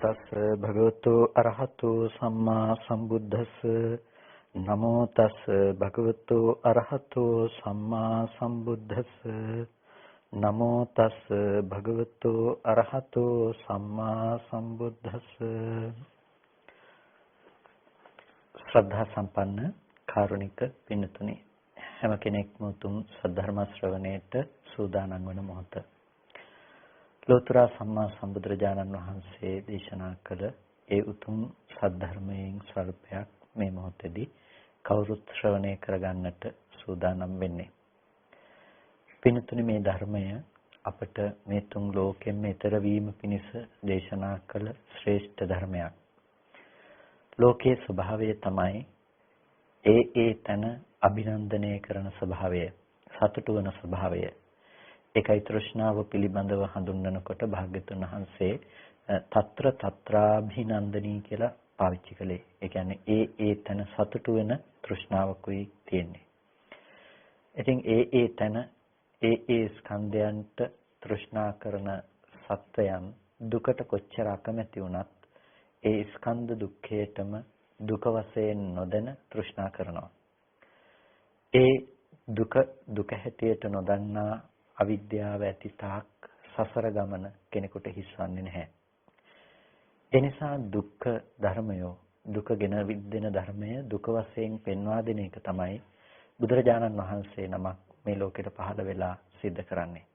තස් භගවතු අරහතු සම්මා සම්බුද්දස්ස නමෝ තස් භගවතු අරහතු සම්මා සම්බුද්දස්ස නමෝ තස් භගවතු අරහතු සම්මා සම්බුද්දස්ස. ශ්‍රද්ධා සම්පන්න කාරුණික පින්තුනි, හැම කෙනෙක්ම උතුම් සද්ධර්ම ශ්‍රවණයට සූදානම් වන මොහොත ලෝතර සම්මා සම්බුදුරජාණන් වහන්සේ දේශනා කළ ඒ උතුම් සද්ධර්මයෙන් ස්වල්පයක් මේ මොහොතේදී කවුරුත් ශ්‍රවණය කරගන්නට සූදානම් වෙන්නේ. පින්තුනි, මේ ධර්මය අපට මේ තුන් ලෝකෙම ඈතර වීම පිණිස දේශනා කළ ශ්‍රේෂ්ඨ ධර්මයක්. ලෝකයේ ස්වභාවය තමයි ඒ තන අභිනන්දනය කරන ස්වභාවය, සතුටු වන ස්වභාවය. ඒකයි තෘෂ්ණාව පිළිබඳව හඳුන්වනකොට භාග්‍යතුන් වහන්සේ తත්‍ර తත්‍රාභිනන්දනී කියලා පාවිච්චි කළේ. ඒ කියන්නේ ඒ තන සතුටු වෙන තෘෂ්ණාවකුයි තියෙන්නේ. ඉතින් ඒ තන ඒ ස්කන්ධයන්ට තෘෂ්ණා කරන සත්වයන් දුකට කොච්චර අකමැති වුණත් ඒ ස්කන්ධ දුක්ඛයටම දුක වශයෙන් නොදැන තෘෂ්ණා කරනවා. ඒ දුක හැටියට නොදන්නා අවිද්‍යාව ඇති තාක් සසර ගමන කෙනෙකුට හිස්වන්නේ නැහැ. ඒ නිසා දුක්ඛ ධර්මය, දුක ගෙන විද්දෙන ධර්මය දුක වශයෙන් පෙන්වා දෙන එක තමයි බුදුරජාණන් වහන්සේ නමක් මේ ලෝකෙට පහළ වෙලා සිද්ධ කරන්නේ.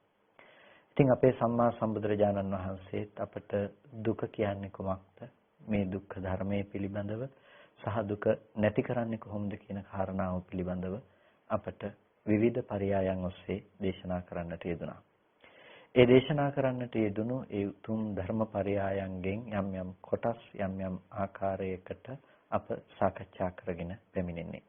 ඉතින් අපේ සම්මා සම්බුදුරජාණන් වහන්සේත් අපට දුක කියන්නේ කොමක්ද, මේ දුක්ඛ ධර්මයේ පිළිබඳව සහ දුක නැති කරන්නේ කොහොමද කියන කාරණාව පිළිබඳව අපට විවිධ පරයයන් ඔස්සේ දේශනා කරන්නට යෙදුණා. ඒ දේශනා කරන්නට යෙදුණු ඒ උතුම් ධර්ම පරයයන්ගෙන් යම් කොටස් යම් ආකාරයකට අප සාකච්ඡා කරගෙන පැමිණෙන්නේ.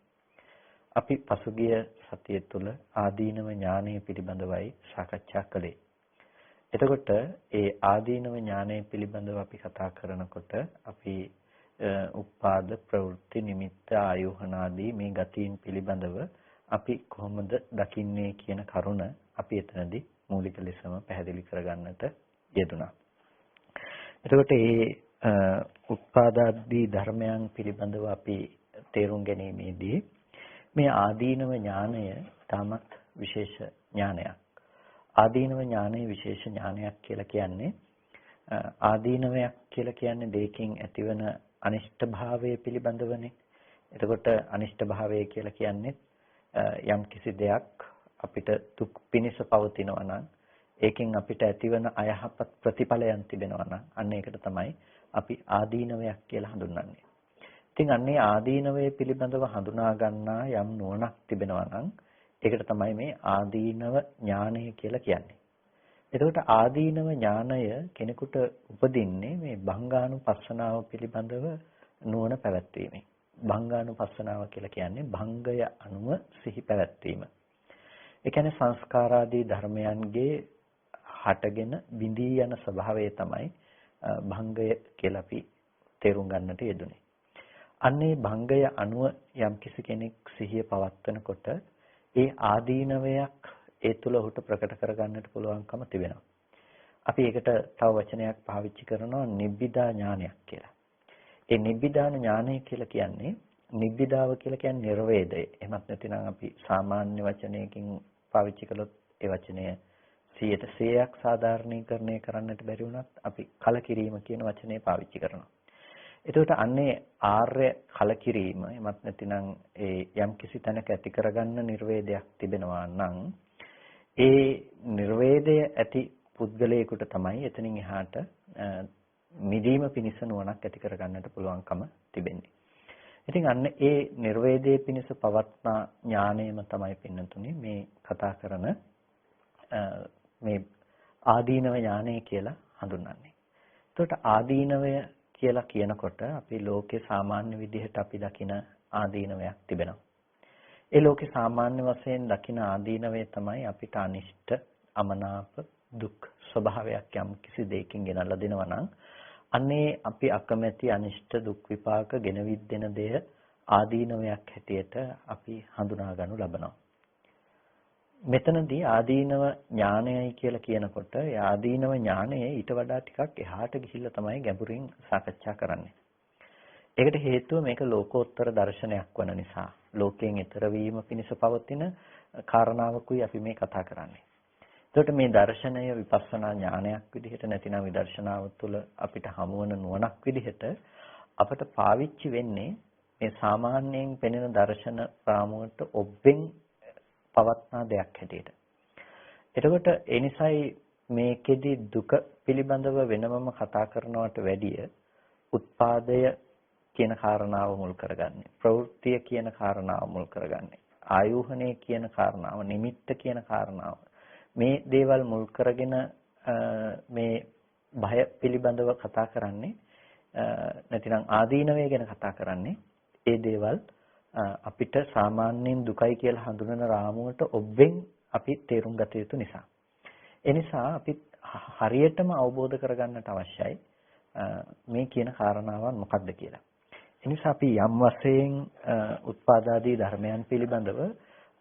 අපි පසුගිය සතිය තුළ ආදීනව ඥානය පිළිබඳවයි සාකච්ඡා කළේ. එතකොට ඒ ආදීනව ඥානය පිළිබඳව අපි කතා කරනකොට අපි උපාද ප්‍රවෘත්ති නිමිත්ත ආයෝහනාදී මේ ගතීන් පිළිබඳව අපි කොහොමද දකින්නේ කියන කරුණ අපි එතනදී මූලික ලෙසම පැහැදිලි කරගන්නට යෙදුණා. එතකොට මේ උපාදාදී ධර්මයන් පිළිබඳව අපි තේරුම් ගැනීමේදී මේ ආදීනව ඥානය තාමත් විශේෂ ඥානයක්. ආදීනව ඥානය විශේෂ ඥානයක් කියලා කියන්නේ ආදීනවයක් කියලා කියන්නේ දෙයකින් ඇතිවන අනිෂ්ට භාවය පිළිබඳවනේ. එතකොට අනිෂ්ට භාවය කියලා කියන්නේ යම් කිසි දෙයක් අපිට දුක් පිනිස පවතිනවා නම් ඒකෙන් අපිට ඇතිවන අයහපත් ප්‍රතිඵලයන් තිබෙනවා නම් අන්න ඒකට තමයි අපි ආදීනවයක් කියලා හඳුන්වන්නේ. ඉතින් අන්නේ ආදීනවය පිළිබඳව හඳුනා ගන්නා යම් නුවණක් තිබෙනවා නම් ඒකට තමයි මේ ආදීනව ඥානය කියලා කියන්නේ. එතකොට ආදීනව ඥානය කෙනෙකුට උපදින්නේ මේ භංගානුපස්සනාව පිළිබඳව නුවණ පැවැත්වීමෙන්. භංගානුපස්සනාව කියලා කියන්නේ භංගය අනුව සිහි පැවැත්වීම. ඒ කියන්නේ සංස්කාරාදී ධර්මයන්ගේ හටගෙන බිඳී යන ස්වභාවය තමයි භංගය කියලා අපි තේරුම් ගන්නට යෙදුනේ. අන්නේ භංගය අනුව යම් කිසි කෙනෙක් සිහිය පවත්වනකොට ඒ ආදීනවයක් ඒ තුල ඔහුට ප්‍රකට කරගන්නට පුළුවන්කම තිබෙනවා. අපි ඒකට තව වචනයක් පාවිච්චි කරනවා නිබ්බිදා ඥානයක් කියලා. ඒ නිබ්බිදාන ඥානය කියලා කියන්නේ නිබ්බිදාව කියලා කියන්නේ නිර්වේදය. එහෙමත් නැතිනම් අපි සාමාන්‍ය වචනයකින් පාවිච්චි කළොත් ඒ වචනය 100%ක් සාධාරණීකරණය කරන්නට බැරි වුණත් අපි කලකිරීම කියන වචනේ පාවිච්චි කරනවා. එතකොට අන්නේ ආර්ය කලකිරීම එහෙමත් නැතිනම් ඒ යම් කිසි තැනක ඇති කරගන්න නිර්වේදයක් තිබෙනවා නම් ඒ නිර්වේදය ඇති පුද්ගලයෙකුට තමයි එතනින් එහාට මිදීම පිණිස නුවණක් ඇති කරගන්නට පුළුවන්කම තිබෙන්නේ. ඉතින් අන්න ඒ නිර්වේදයේ පිණිස පවත්නා ඥාණයම තමයි පින්නතුනේ මේ කතා කරන මේ ආදීනව ඥානය කියලා හඳුන්වන්නේ. එතකොට ආදීනවය කියලා කියනකොට අපි ලෝකේ සාමාන්‍ය විදිහට අපි දකින ආදීනවයක් තිබෙනවා. ඒ ලෝකේ සාමාන්‍ය වශයෙන් දකින ආදීනවය තමයි අපිට අනිෂ්ට, අමනාප, දුක් ස්වභාවයක් යම් කිසි දෙයකින් ගෙනල්ලා දෙනවා නම් අන්නේ අපි අකමැති අනිෂ්ට දුක් විපාක ගෙනවිත් දෙන දෙය ආදීනවයක් හැටියට අපි හඳුනා ගන්නු ලබනවා. මෙතනදී ආදීනව ඥානයයි කියලා කියනකොට ඒ ආදීනව ඥානය ඊට වඩා ටිකක් එහාට ගිහිල්ලා තමයි ගැඹුරින් සාකච්ඡා කරන්නේ. ඒකට හේතුව මේක ලෝකෝත්තර දර්ශනයක් වන නිසා. ලෝකයෙන් ඈතර වීම පිණිස පවතින කාරණාවකුයි අපි මේ කතා කරන්නේ. එතකොට මේ දර්ශනය විපස්සනා ඥානයක් විදිහට නැතිනම් විදර්ශනාව තුළ අපිට හමුවන නුවණක් විදිහට අපට පාවිච්චි වෙන්නේ මේ සාමාන්‍යයෙන් පෙනෙන දර්ශන රාමුවට ඔබෙන් පවත්නා දෙයක් හැටියට. එතකොට ඒ නිසායි මේකෙදි දුක පිළිබඳව වෙනමම කතා කරනවට වැඩිය උත්පාදය කියන කාරණාව මුල් කරගන්නේ. ප්‍රවෘත්තිය කියන කාරණාව මුල් කරගන්නේ. ආයෝහණය කියන කාරණාව, නිමිත්ත කියන කාරණාව. මේ දේවල් මුල් කරගෙන මේ භය පිළිබඳව කතා කරන්නේ නැතිනම් ආදීනවය ගැන කතා කරන්නේ ඒ දේවල් අපිට සාමාන්‍යයෙන් දුකයි කියලා හඳුනන රාමුවට ඔබෙන් අපි තේරුම් ගත යුතු නිසා. ඒ නිසා අපි හරියටම අවබෝධ කරගන්නට අවශ්‍යයි මේ කියන කාරණාවන් මොකක්ද කියලා. ඒ නිසා අපි යම් වශයෙන් උත්පාදාදී ධර්මයන් පිළිබඳව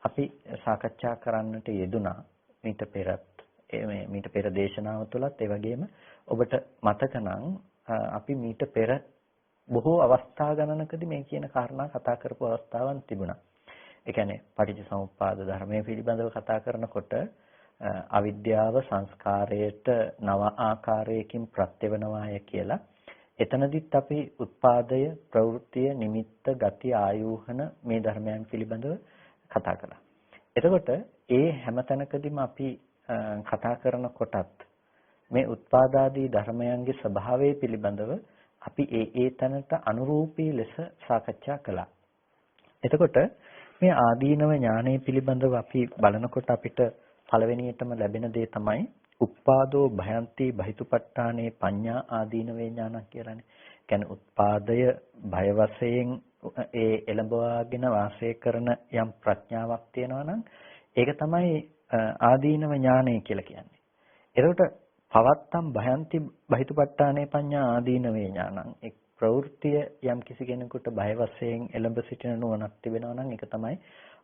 අපි සාකච්ඡා කරන්නට යෙදුනා මීට පෙර දේශනාව තුළත් ඒ වගේම ඔබට මතක නම් අපි මීට පෙර බොහෝ අවස්ථා ගණනකදී මේ කියන කාරණා කතා කරපු අවස්ථාවන් තිබුණා. ඒ කියන්නේ පටිච්චසමුප්පාද ධර්මයේ පිළිබඳව කතා කරනකොට අවිද්‍යාව සංස්කාරයට නව ආකාරයකින් ප්‍රත්‍ය වෙනවාය කියලා. එතනදිත් අපි උත්පාදය, ප්‍රවෘත්තිය, නිමිත්ත, ගති, ආයෝහන මේ ධර්මයන් පිළිබඳව කතා කළා. එතකොට ඒ හැම තැනකදීම අපි කතා කරනකොටත් මේ උත්පාදාදී ධර්මයන්ගේ ස්වභාවය පිළිබඳව අපි ඒ තැනට අනුරූපී ලෙස සාකච්ඡා කළා. එතකොට මේ ආදීනව ඥානය පිළිබඳව අපි බලනකොට අපිට පළවෙනියටම ලැබෙන දේ තමයි උප්පාදෝ භයන්ති බහිතුපට්ඨානේ පඤ්ඤා ආදීනවේ ඥානක් කියලානේ. කියන්නේ උත්පාදය භය වශයෙන් ඒ එළඹවාගෙන වාසය කරන යම් ප්‍රඥාවක් තියෙනවා නම් ඒක තමයි ආදීනව ඥානය කියලා කියන්නේ. එතකොට පවත්තම් භයන්ති බහිතුපට්ඨානේ පඤ්ඤා ආදීනවේ ඥානං. එක් ප්‍රවෘත්තිය යම් කිසි කෙනෙකුට බය වශයෙන් එළඹ සිටින නුවණක් තිබෙනවා නම් ඒක තමයි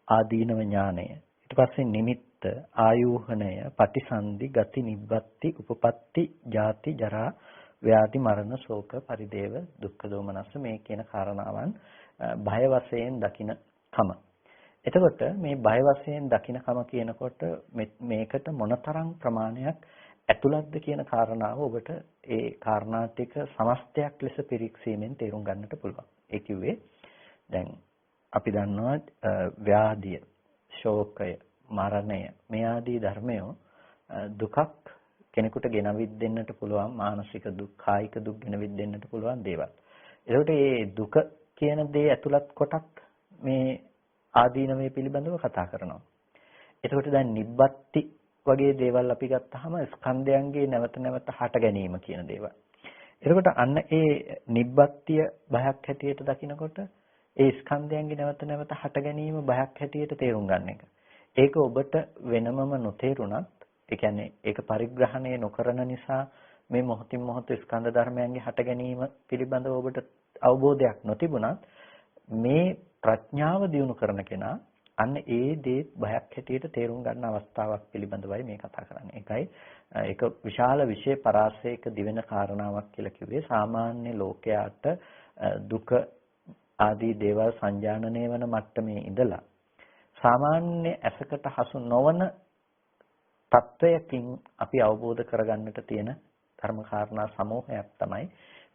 ආදීනව ඥානය. ඊට පස්සේ නිමිත්ත, ආයෝහණය, පටිසන්ධි, ගති, නිබ්බත්ති, උපපත්ති, ජාති, ජරා, ව්‍යාධි, මරණ, ශෝක, පරිදේව, දුක්ඛ දෝමනස්ස මේ කියන කාරණාවන් බය වශයෙන් දකින කම. එතකොට මේ බය වශයෙන් දකින කම කියනකොට මේකට මොනතරම් ප්‍රමාණයක් ඇතුළත්ද කියන කාරණාව ඔබට ඒ කාරණා ටික සමස්තයක් ලෙස පිරික්සීමෙන් තේරුම් ගන්නට පුළුවන්. ඒ කිව්වේ දැන් අපි දන්නවා ව්‍යාධිය, ශෝකය, මරණය මේ ආදී ධර්මයෝ දුකක් කෙනෙකුට ගෙනවිත් දෙන්නට පුළුවන්, මානසික දුක්, කායික දුක් ගෙනවිත් දෙන්නට පුළුවන් දේවල්. ඒකට මේ දුක කියන දේ ඇතුළත් කොටක් මේ ආදීනමය පිළිබඳව කතා කරනවා. එතකොට දැන් නිබ්බත්ති වගේ දේවල් අපි ගත්තාම ස්කන්ධයන්ගේ නැවත නැවත හට ගැනීම කියන දේවල්. එතකොට අන්න ඒ නිබ්බත්තිය බයක් හැටියට දකිනකොට ඒ ස්කන්ධයන්ගේ නැවත නැවත හට ගැනීම බයක් හැටියට තේරුම් ගන්න එක. ඒක ඔබට වෙනමම නොතේරුණත්, ඒ කියන්නේ ඒක පරිග්‍රහණය නොකරන නිසා මේ මොහොතින් මොහොත ස්කන්ධ ධර්මයන්ගේ හට ගැනීම පිළිබඳව ඔබට අවබෝධයක් නොතිබුණත් මේ ප්‍රඥාව දියුණු කරන කෙනා අන්න ඒ දේ බයක් හැටියට තේරුම් ගන්න අවස්ථාවක් පිළිබඳවයි මේ කතා කරන්නේ. ඒකයි ඒක විශාල විශේෂ පරාසයක දිවෙන කාරණාවක් කියලා කිව්වේ. සාමාන්‍ය ලෝකයාට දුක ආදී දේවල් සංජානනය වන මට්ටමේ ඉඳලා සාමාන්‍ය ඇසකට හසු නොවන තත්වයකින් අපි අවබෝධ කරගන්නට තියෙන ධර්ම කාරණා සමූහයක් තමයි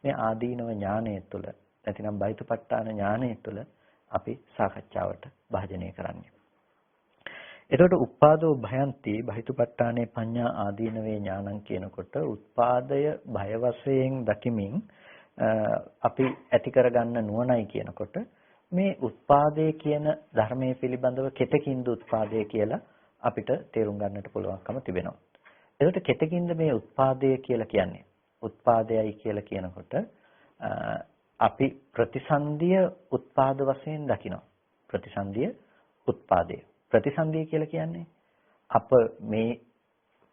මේ ආදීනව ඥානය තුළ නැතිනම් බයිතුපට්ඨාන ඥානය තුළ අපි සාකච්ඡාවට භාජනය කරන්නේ. එතකොට උප්පාදෝ භයන්ති බහිතුපට්ඨානේ පඤ්ඤා ආදීනවේ ඥානං කියනකොට උත්පාදය භය වශයෙන් දකිමින් අපි ඇති කරගන්න නුවණයි කියනකොට මේ උත්පාදේ කියන ධර්මයේ පිළිබඳව කෙතකින්ද උත්පාදේ කියලා අපිට තේරුම් ගන්නට පුළුවන්කම තිබෙනවා. එතකොට කෙතකින්ද මේ උත්පාදය කියලා කියන්නේ? උත්පාදයයි කියලා කියනකොට අපි ප්‍රතිසන්දිය උත්පාද වශයෙන් දකිනවා. ප්‍රතිසන්දිය උත්පාදය. ප්‍රතිසන්දිය කියලා කියන්නේ අප මේ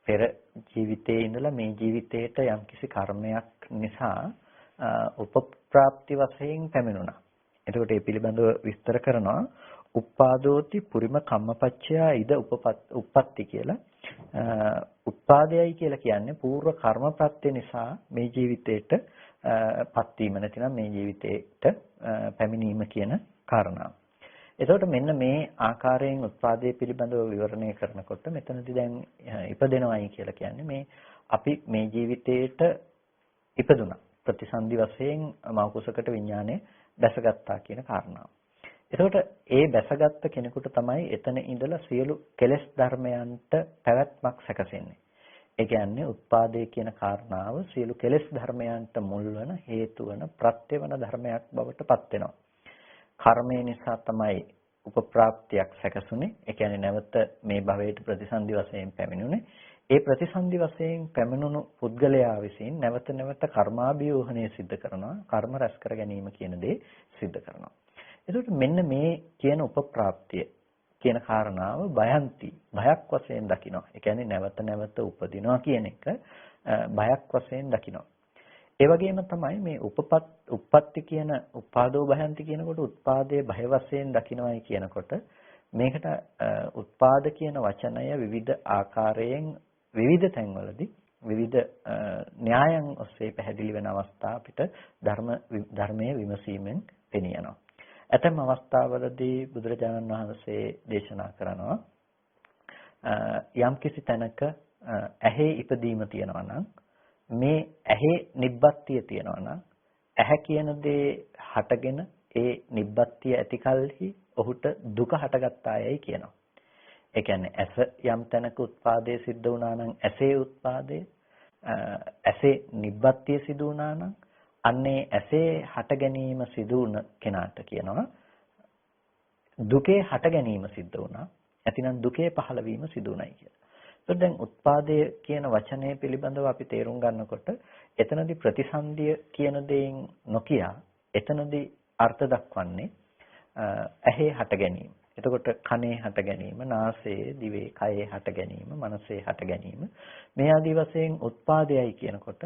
පෙර ජීවිතයේ ඉඳලා මේ ජීවිතයට යම්කිසි කර්මයක් නිසා උපප්‍රාප්ති වශයෙන් පැමිණුණා. එතකොට මේ පිළිබඳව විස්තර කරනවා උප්පාදෝති පුරිම කම්මපච්චයා ඉද උප්පත්ති කියලා. උත්පාදයයි කියලා කියන්නේ పూర్ව කර්ම ප්‍රත්‍ය නිසා මේ ජීවිතේට පත් වීම නැතිනම් මේ ජීවිතේට පැමිණීම කියන කාරණාව. එතකොට මෙන්න මේ ආකාරයෙන් උත්පාදයේ පිළිබඳව විවරණය කරනකොට මෙතනදී දැන් ඉපදෙනවයි කියලා කියන්නේ මේ අපි මේ ජීවිතේට ඉපදුනා. ප්‍රතිසන්දි වශයෙන් මෞකුසකට විඥානය දැසගත්තා කියන කාරණාව. එතකොට ඒ බැසගත් කෙනෙකුට තමයි එතන ඉඳලා සියලු කෙලෙස් ධර්මයන්ට පැවැත්මක් සැකසෙන්නේ. ඒ කියන්නේ උත්පාදේ කියන කාරණාව සියලු කෙලෙස් ධර්මයන්ට මුල් වන හේතු වන ප්‍රත්‍ය වන ධර්මයක් බවට පත් වෙනවා. කර්මය නිසා තමයි උපප්‍රාප්තියක් සැකසුනේ. ඒ කියන්නේ නැවත මේ භවයට ප්‍රතිසන්දි වශයෙන් පැමිණුනේ. ඒ ප්‍රතිසන්දි වශයෙන් පැමිණුණු පුද්ගලයා විසින් නැවත නැවත කර්මාභියෝහණය සිද්ධ කරනවා. කර්ම රැස් කර ගැනීම කියන දේ සිද්ධ කරනවා. එතකොට මෙන්න මේ කියන උපප්‍රාප්තිය කියන කාරණාව භයන්ති බයක් වශයෙන් දකිනවා. ඒ කියන්නේ නැවත නැවත උපදිනවා කියන එක බයක් වශයෙන් දකිනවා. ඒ වගේම තමයි මේ උප්පත්ති කියන උපාදෝ භයන්ති කියනකොට උත්පාදයේ භය වශයෙන් දකිනවයි කියනකොට මේකට උත්පාද කියන වචනය විවිධ ආකාරයෙන් විවිධ තැන්වලදී විවිධ න්‍යායන් ඔස්සේ පැහැදිලි වෙන අවස්ථා අපිට ධර්මයේ විමසීමෙන් පෙනී යනවා. ඇතැම් අවස්ථාවලදී බුදුරජාණන් වහන්සේ දේශනා කරනවා යම්කිසි තැනක ඇහි ඉපදීම තියෙනවා නම් මේ ඇහි නිබ්බත්තිය තියෙනවා නම් ඇහැ කියන දේ හටගෙන ඒ නිබ්බත්තිය ඇතිකල්හි ඔහුට දුක හටගත්තායයි කියනවා. ඒ කියන්නේ ඇස යම් තැනක උත්පාදයේ සිද්ධ වුණා නම් ඇසේ උත්පාදයේ ඇසේ නිබ්බත්තිය සිදු වුණා නම් අන්නේ ඇසේ හට ගැනීම සිදු වුණ කෙනාට කියනවා දුකේ හට ගැනීම සිද්ධ වුණා. නැතිනම් දුකේ පහළ වීම සිදු වුණයි කියලා. ඒත් දැන් උත්පාදය කියන වචනය පිළිබඳව අපි තේරුම් ගන්නකොට එතනදී ප්‍රතිසන්දිය කියන දෙයින් නොකිය එතනදී අර්ථ දක්වන්නේ ඇහි හට ගැනීම. එතකොට කනේ හට ගැනීම, නාසයේ, දිවේ, කයේ හට ගැනීම, මනසේ හට ගැනීම මේ ආදී වශයෙන් උත්පාදයයි කියනකොට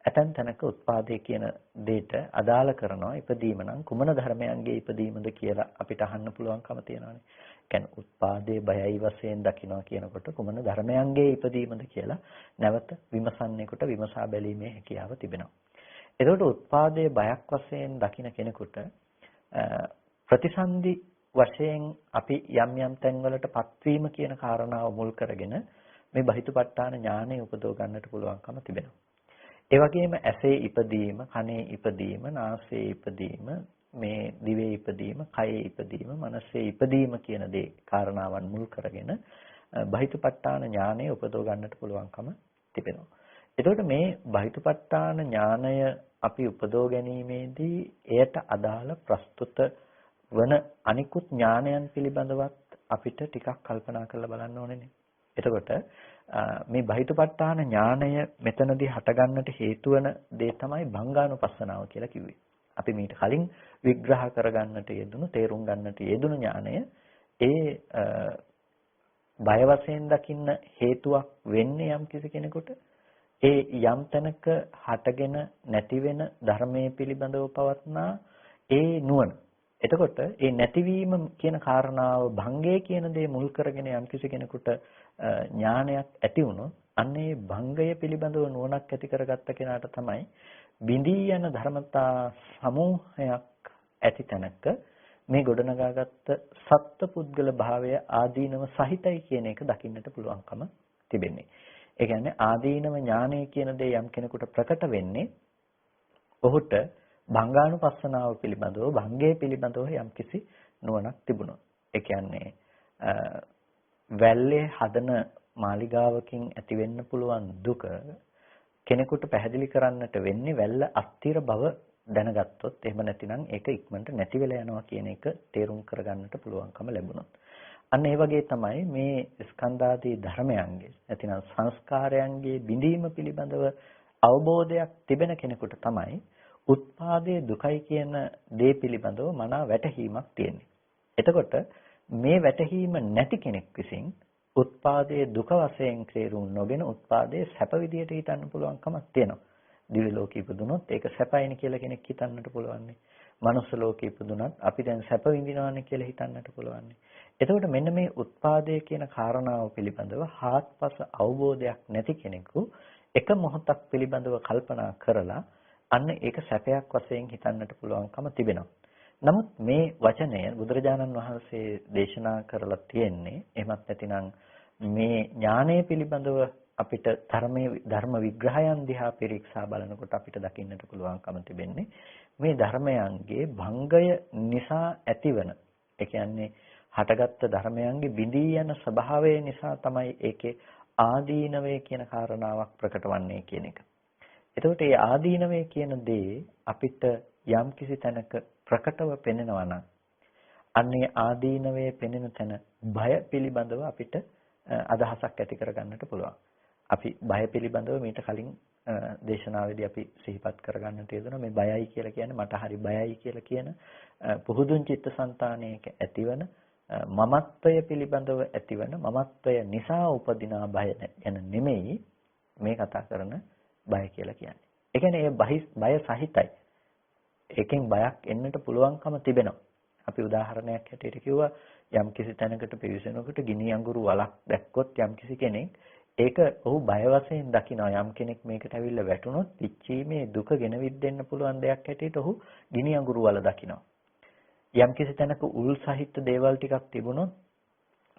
ඇතන් තැනක උත්පාදේ කියන දෙයට අදාළ කරනවා ඉපදීම නම් කුමන ධර්මයන්ගේ ඉපදීමද කියලා අපිට අහන්න පුළුවන්කම තියෙනවානේ. කියන්නේ උත්පාදේ බයයි වශයෙන් දකිනවා කියනකොට කුමන ධර්මයන්ගේ ඉපදීමද කියලා නැවත විමසන්නේකට විමසා බැලීමේ හැකියාව තිබෙනවා. එතකොට උත්පාදේ බයක් වශයෙන් දකින කෙනෙකුට ප්‍රතිසන්දි වශයෙන් අපි යම් යම් තැන්වලට පත්වීම කියන කාරණාව මුල් කරගෙන මේ බහිතුපත්ඨාන ඥානය උපදව ගන්නට පුළුවන්කම තිබෙනවා. ඒ වගේම ඇසේ ඉපදීම, කනේ ඉපදීම, නාසයේ ඉපදීම, මේ දිවේ ඉපදීම, කයේ ඉපදීම, මනසේ ඉපදීම කියන දේ කාරණාවන් මුල් කරගෙන බහිතුපත්ඨාන ඥානය උපදව ගන්නට පුළුවන්කම තිබෙනවා. එතකොට මේ බහිතුපත්ඨාන ඥානය අපි උපදව ගැනීමේදී එයට අදාළ ප්‍රස්තුත වන අනිකුත් ඥානයන් පිළිබඳවත් අපිට ටිකක් කල්පනා කරලා බලන්න ඕනේනේ. එතකොට මේ බහිතුපත්ඨාන ඥානය මෙතනදී හටගන්නට හේතු වන දේ තමයි භංගානුපස්සනාව කියලා කිව්වේ. අපි මීට කලින් විග්‍රහ කරගන්නට යෙදුණු, තේරුම් ගන්නට යෙදුණු ඥානය ඒ බය වශයෙන් දකින්න හේතුවක් වෙන්නේ යම් කිසි කෙනෙකුට ඒ යම් තැනක හටගෙන නැති වෙන ධර්මයේ පිළිබඳව පවත්නා ඒ නුවණ. එතකොට ඒ නැතිවීම කියන කාරණාව භංගය කියන දේ මුල් කරගෙන යම් කිසි කෙනෙකුට ඥානයක් ඇති වුණොත් අන්නේ භංගය පිළිබඳව නුවණක් ඇති කරගත්ත කෙනාට තමයි බිඳී යන ධර්මතා සමූහයක් ඇති තැනක මේ ගොඩනගාගත්ත සත්පුද්ගල භාවය ආදීනව සහිතයි කියන එක දකින්නට පුළුවන්කම තිබෙන්නේ. ඒ කියන්නේ ආදීනව ඥානය කියන දේ යම් කෙනෙකුට ප්‍රකට වෙන්නේ ඔහුට භංගානුපස්සනාව පිළිබඳව, භංගයේ පිළිබඳව යම්කිසි නුවණක් තිබුණොත්. ඒ කියන්නේ වැල්ලේ හදන මාලිගාවකින් ඇති වෙන්න පුළුවන් දුක කෙනෙකුට පැහැදිලි කරන්නට වෙන්නේ වැල්ල අස්තිර බව දැනගත්තොත්, එහෙම නැතිනම් ඒක ඉක්මනට නැති වෙලා යනවා කියන එක තේරුම් කරගන්නට පුළුවන්කම ලැබුණොත්. අන්න ඒ වගේ තමයි මේ ස්කන්ධාදී ධර්මයන්ගේ නැතිනම් සංස්කාරයන්ගේ බිඳීම පිළිබඳව අවබෝධයක් තිබෙන කෙනෙකුට තමයි උත්පාදයේ දුකයි කියන දේ පිළිබඳව මනා වැටහීමක් තියෙන්නේ. එතකොට මේ වැටහීම නැති කෙනෙක් විසින් උත්පාදයේ දුක වශයෙන් තේරුම් නොගෙන උත්පාදයේ සැප විදියට හිතන්න පුළුවන්කමක් තියෙනවා. දිව්‍ය ලෝකෙ ඉපදුනොත් ඒක සැපයිනි කියලා කෙනෙක් හිතන්නට පුළුවන්. මනුස්ස ලෝකේ ඉපදුනත් අපි දැන් සැප විඳිනවානේ කියලා හිතන්නට පුළුවන්. එතකොට මෙන්න මේ උත්පාදය කියන කාරණාව පිළිබඳව හාත්පස අවබෝධයක් නැති කෙනෙකු එක මොහොතක් පිළිබඳව කල්පනා කරලා අන්න ඒක සැපයක් වශයෙන් හිතන්නට පුළුවන්කම තිබෙනවා. නමුත් මේ වචනය බුදුරජාණන් වහන්සේ දේශනා කරලා තියෙන්නේ එහෙමත් නැතිනම් මේ ඥානය පිළිබඳව අපිට ධර්ම විග්‍රහයන් දිහා පරීක්ෂා බලනකොට අපිට දකින්නට පුළුවන්කම තිබෙන්නේ මේ ධර්මයන්ගේ භංගය නිසා ඇතිවන ඒ කියන්නේ හටගත්තු ධර්මයන්ගේ බිඳී යන ස්වභාවය නිසා තමයි ඒකේ ආදීනවය කියන කාරණාවක් ප්‍රකට වන්නේ කියන එක. එතකොට මේ ආදීනවය කියන දේ අපිට යම් කිසි තැනක ප්‍රකටව පෙනෙනවා නම් අන්නේ ආදීනවයේ පෙනෙන තැන බය පිළිබඳව අපිට අදහසක් ඇති කරගන්නට පුළුවන්. අපි බය පිළිබඳව මීට කලින් දේශනාවේදී අපි සිහිපත් කරගන්නට යෙදුණා මේ බයයි කියලා කියන්නේ මට හරි බයයි කියලා කියන පුහුදුන් චිත්තසංතානයක ඇතිවන මමත්වය පිළිබඳව ඇතිවන මමත්වය නිසා උපදිනා බය ගැන නෙමෙයි මේ කතා කරන බය කියලා කියන්නේ. ඒ කියන්නේ බය සහිතයි. ඒකෙන් බයක් එන්නට පුළුවන්කම තිබෙනවා. අපි උදාහරණයක් හැටියට කිව්වා යම් කිසි තැනකට පිවිසෙනකොට ගිනි අඟුරු වලක් දැක්කොත් යම් කිසි කෙනෙක් ඒක ඔහු බය වශයෙන් දකිනවා. යම් කෙනෙක් මේකට ඇවිල්ලා වැටුනොත් පිච්චීමේ දුක ගෙනවිත් දෙන්න පුළුවන් දෙයක් හැටියට ඔහු ගිනි අඟුරු වල දකිනවා. යම් කිසි තැනක උල් සහිත දේවල් ටිකක් තිබුණොත්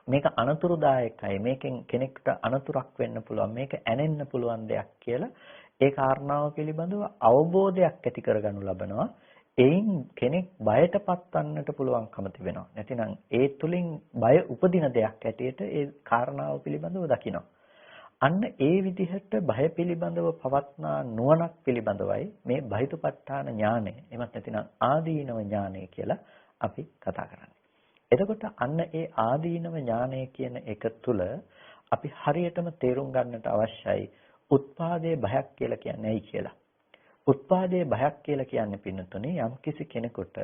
මේක අනතුරුදායකයි. මේකෙන් කෙනෙකුට අනතුරක් වෙන්න පුළුවන්. මේක ඇනෙන්න පුළුවන් දෙයක් කියලා ඒ කාරණාව පිළිබඳව අවබෝධයක් ඇති කරගනු ලබනවා. එයින් කෙනෙක් බයට පත්වන්නට පුළුවන්කම තිබෙනවා. නැතිනම් ඒ තුලින් බය උපදින දෙයක් ඇටියට ඒ කාරණාව පිළිබඳව දකිනවා. අන්න ඒ විදිහට බය පිළිබඳව පවත්නා නුවණක් පිළිබඳවයි මේ බහිතුපත්ඨාන ඥානය. එමත් නැතිනම් ආදීනව ඥානය කියලා අපි කතා කරන්නේ. එතකොට අන්න ඒ ආදීනව ඥානය කියන එක තුල අපි හරියටම තේරුම් ගන්නට අවශ්‍යයි උත්පාදයේ බයක් කියලා කියන්නේ ඇයි කියලා. උත්පාදයේ බයක් කියලා කියන්නේ පින්නතුනේ යම් කිසි කෙනෙකුට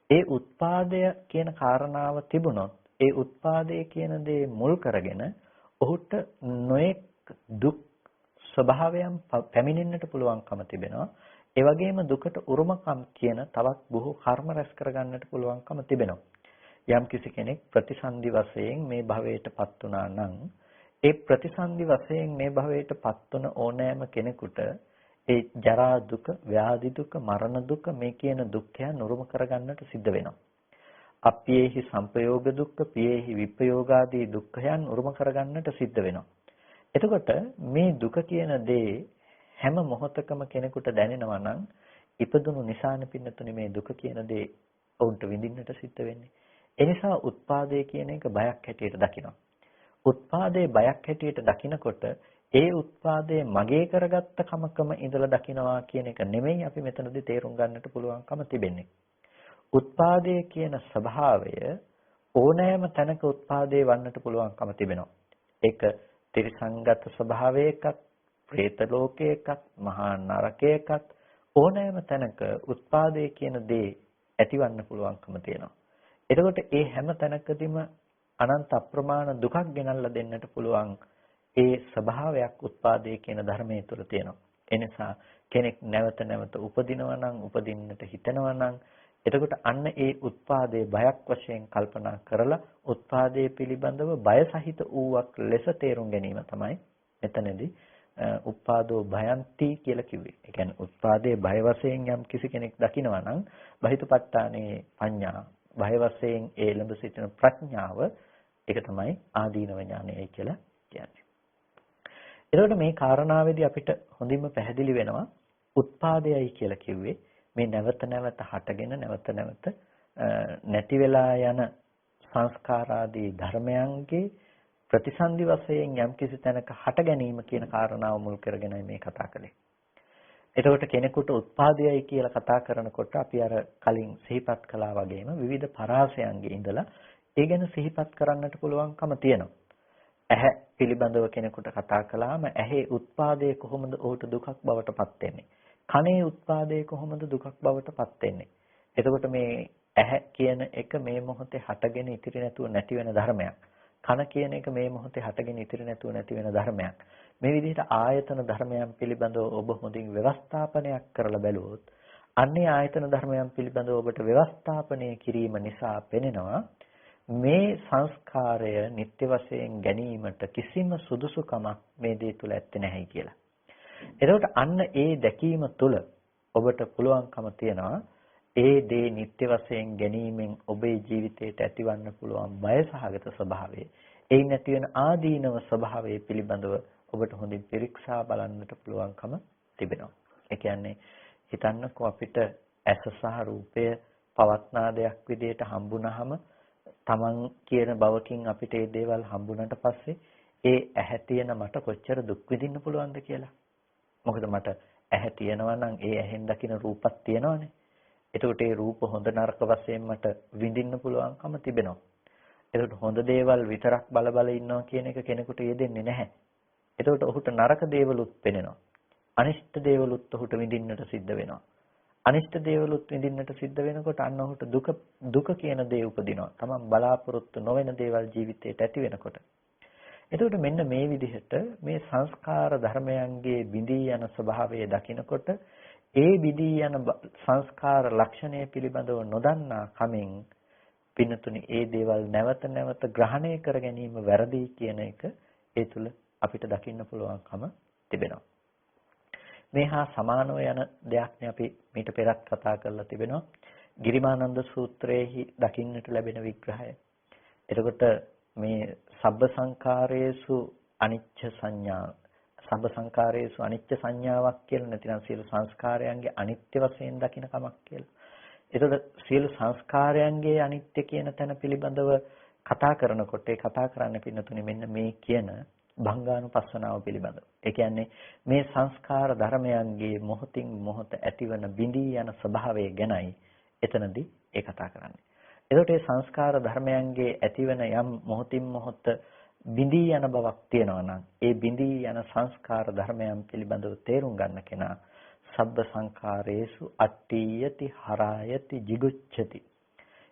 ඒ උත්පාදය කියන කාරණාව තිබුණොත් ඒ උත්පාදයේ කියන දේ මුල් කරගෙන ඔහුට නොඑක් දුක් ස්වභාවයන් පැමිණෙන්නට පුළුවන්කම තිබෙනවා. ඒ වගේම දුකට උරුමකම් කියන තවත් බොහෝ කර්ම රැස් කරගන්නට පුළුවන්කම තිබෙනවා. යම් කිසි කෙනෙක් ප්‍රතිසන්දි වශයෙන් මේ භවයටපත් වුණා නම් ඒ ප්‍රතිසන්දි වශයෙන් මේ භවයටපත් වන ඕනෑම කෙනෙකුට ඒ ජරා දුක, ව්‍යාධි දුක, මරණ දුක මේ කියන දුක්ඛයන් උරුම කරගන්නට සිද්ධ වෙනවා. අප්පියේහි සංපයෝග දුක්ඛ, පියේහි විපයෝගාදී දුක්ඛයන් උරුම කරගන්නට සිද්ධ වෙනවා. එතකොට මේ දුක කියන දේ හැම මොහොතකම කෙනෙකුට දැනෙනවා නම් ඉපදුණු නිසානේ පින්නතුනේ මේ දුක කියන දේ ඔවුන්ට විඳින්නට සිද්ධ වෙන්නේ. ඒ නිසා උත්පාදේ කියන එක බයක් හැටියට දකිනවා. උත්පාදේ බයක් හැටියට දකිනකොට ඒ උත්පාදේ මගේ කරගත්ත කමකම ඉඳලා දකිනවා කියන එක නෙමෙයි අපි මෙතනදී තේරුම් ගන්නට පුළුවන්කම තිබෙන්නේ. උත්පාදේ කියන ස්වභාවය ඕනෑම තැනක උත්පාදේ වන්නට පුළුවන්කම තිබෙනවා. ඒක ත්‍රිසංගත ස්වභාවයකත්, പ്രേත ලෝකයකත්, මහා නරකයකත් ඕනෑම තැනක උත්පාදේ කියන දේ ඇතිවන්න පුළුවන්කම තියෙනවා. එතකොට ඒ හැම තැනකදීම අනන්ත අප්‍රමාණ දුකක් ගෙනල්ලා දෙන්නට පුළුවන් ඒ ස්වභාවයක් උත්පාදේ කියන ධර්මයේ තුල තියෙනවා. ඒ නිසා කෙනෙක් නැවත නැවත උපදිනවා නම් උපදින්නට හිතනවා නම් එතකොට අන්න ඒ උත්පාදේ බයක් වශයෙන් කල්පනා කරලා උත්පාදේ පිළිබඳව බය සහිත ඌවක් ලෙස තේරුම් ගැනීම තමයි මෙතනදී උපාදෝ භයන්ති කියලා කිව්වේ. ඒ කියන්නේ උත්පාදේ බය වශයෙන් යම් කිසි කෙනෙක් දකිනවා නම් බහිතපත්තානේ පඤ්ඤා බය වශයෙන් ඒ ළඹ සිටින ප්‍රඥාව ඒක තමයි ආදීනව ඥානයයි කියලා කියන්නේ. එතකොට මේ කාරණාවේදී අපිට හොඳින්ම පැහැදිලි වෙනවා උත්පාදයයි කියලා කිව්වේ මේ නැවත නැවත හටගෙන නැවත නැවත නැති වෙලා යන සංස්කාරාදී ධර්මයන්ගේ ප්‍රතිසන්දි වශයෙන් යම් කිසි තැනක හට ගැනීම කියන කාරණාව මුල් කරගෙනයි මේ කතා කළේ. එතකොට කෙනෙකුට උත්පාදයයි කියලා කතා කරනකොට අපි අර කලින් සිහිපත් කළා වගේම විවිධ පරාසයන්ගේ ඉඳලා ඒ ගැන සිහිපත් කරන්නට පුළුවන්කම තියෙනවා. ඇහැ පිළිබඳව කෙනෙකුට කතා කළාම ඇහි උත්පාදය කොහොමද ඔහුට දුකක් බවට පත් වෙන්නේ? කනේ උත්පාදය කොහොමද දුකක් බවට පත් වෙන්නේ? එතකොට මේ ඇහැ කියන එක මේ මොහොතේ හටගෙන ඉතිරි නැතුව නැති වෙන ධර්මයක්. කන කියන එක මේ මොහොතේ හටගෙන ඉතිරි නැතුව නැති වෙන ධර්මයක්. මේ විදිහට ආයතන ධර්මයන් පිළිබඳව ඔබ හොඳින් ව්‍යවස්ථාපනයක් කරලා බැලුවොත් අන්නේ ආයතන ධර්මයන් පිළිබඳව ඔබට ව්‍යවස්ථාපනය කිරීම නිසා පෙනෙනවා මේ සංස්කාරය නිත්‍ය වශයෙන් ගැනීමට කිසිම සුදුසුකමක් මේ දේ තුල ඇත්තේ නැහැ කියලා. එතකොට අන්න ඒ දැකීම තුළ ඔබට පුළුවන්කම තියනවා ඒ දේ නිත්‍ය වශයෙන් ගැනීමෙන් ඔබේ ජීවිතයට ඇතිවන්න පුළුවන් බය සහගත ස්වභාවය, එයින් ඇති වෙන ආදීනව ස්වභාවය පිළිබඳව ඔබට හොඳින් පරීක්ෂා බලන්නට පුළුවන්කම තිබෙනවා. ඒ කියන්නේ හිතන්නකෝ අපිට ඇස සහ රූපය පවත්නා දෙයක් විදිහට හම්බුනහම තමන් කියන බවකින් අපිට මේ දේවල් හම්බුනට පස්සේ ඒ ඇහැ තියෙන මට කොච්චර දුක් විඳින්න පුළුවන්ද කියලා. මොකද මට ඇහැ තියෙනවා නම් ඒ ඇහෙන් දකින රූපක් තියෙනවානේ. එතකොට ඒ රූප හොඳ නරක වශයෙන් මට විඳින්න පුළුවන්කම තිබෙනවා. එතකොට හොඳ දේවල් විතරක් බල බල ඉන්නවා කියන එක කෙනෙකුට යෙදෙන්නේ නැහැ. එතකොට ඔහුට නරක දේවලුත් පෙනෙනවා. අනිෂ්ට දේවලුත් ඔහුට විඳින්නට සිද්ධ වෙනවා. අනිෂ්ට දේවලුත් විඳින්නට සිද්ධ වෙනකොට අන්න ඔහුට දුක කියන දේ උපදිනවා. තමන් බලාපොරොත්තු නොවන දේවල් ජීවිතේට ඇති වෙනකොට. එතකොට මෙන්න මේ විදිහට මේ සංස්කාර ධර්මයන්ගේ බිඳී යන ස්වභාවය දකිනකොට ඒ බිඳී යන සංස්කාර ලක්ෂණය පිළිබඳව නොදන්නා කමින් පින්නතුනි ඒ දේවල් නැවත නැවත ග්‍රහණය කර ගැනීම වැරදි කියන එක ඒ තුල අපිට දකින්න පුළුවන්කම තිබෙනවා. මේ හා සමානව යන දෙයක්නේ අපි මීට පෙරත් කතා කරලා තිබෙනවා. ගිරිමානන්ද සූත්‍රයේහි දකින්නට ලැබෙන විග්‍රහය. එතකොට මේ සබ්බ සංඛාරයේසු අනිච්ච සංඥා, සබ්බ සංඛාරයේසු අනිච්ච සංඥාවක් කියලා නැතිනම් සියලු සංස්කාරයන්ගේ අනිත්‍ය වශයෙන් දකින කමක් කියලා. එතකොට සියලු සංස්කාරයන්ගේ අනිත්‍ය කියන තැන පිළිබඳව කතා කරනකොට ඒ කතා කරන්න පින්නතුනේ මෙන්න මේ කියන භංගානුපස්සනාව පිළිබඳව. ඒ කියන්නේ මේ සංස්කාර ධර්මයන්ගේ මොහොතින් මොහොත ඇතිවන බිඳී යන ස්වභාවය ගැනයි එතනදී ඒ කතා කරන්නේ. එතකොට මේ සංස්කාර ධර්මයන්ගේ ඇතිවන යම් මොහොතින් මොහොත බිඳී යන බවක් තියෙනවා නම් ඒ බිඳී යන සංස්කාර ධර්මයන් පිළිබඳව තේරුම් ගන්න කෙනා සබ්බ සංඛාරේසු අට්ඨියති හරායති jigucchati.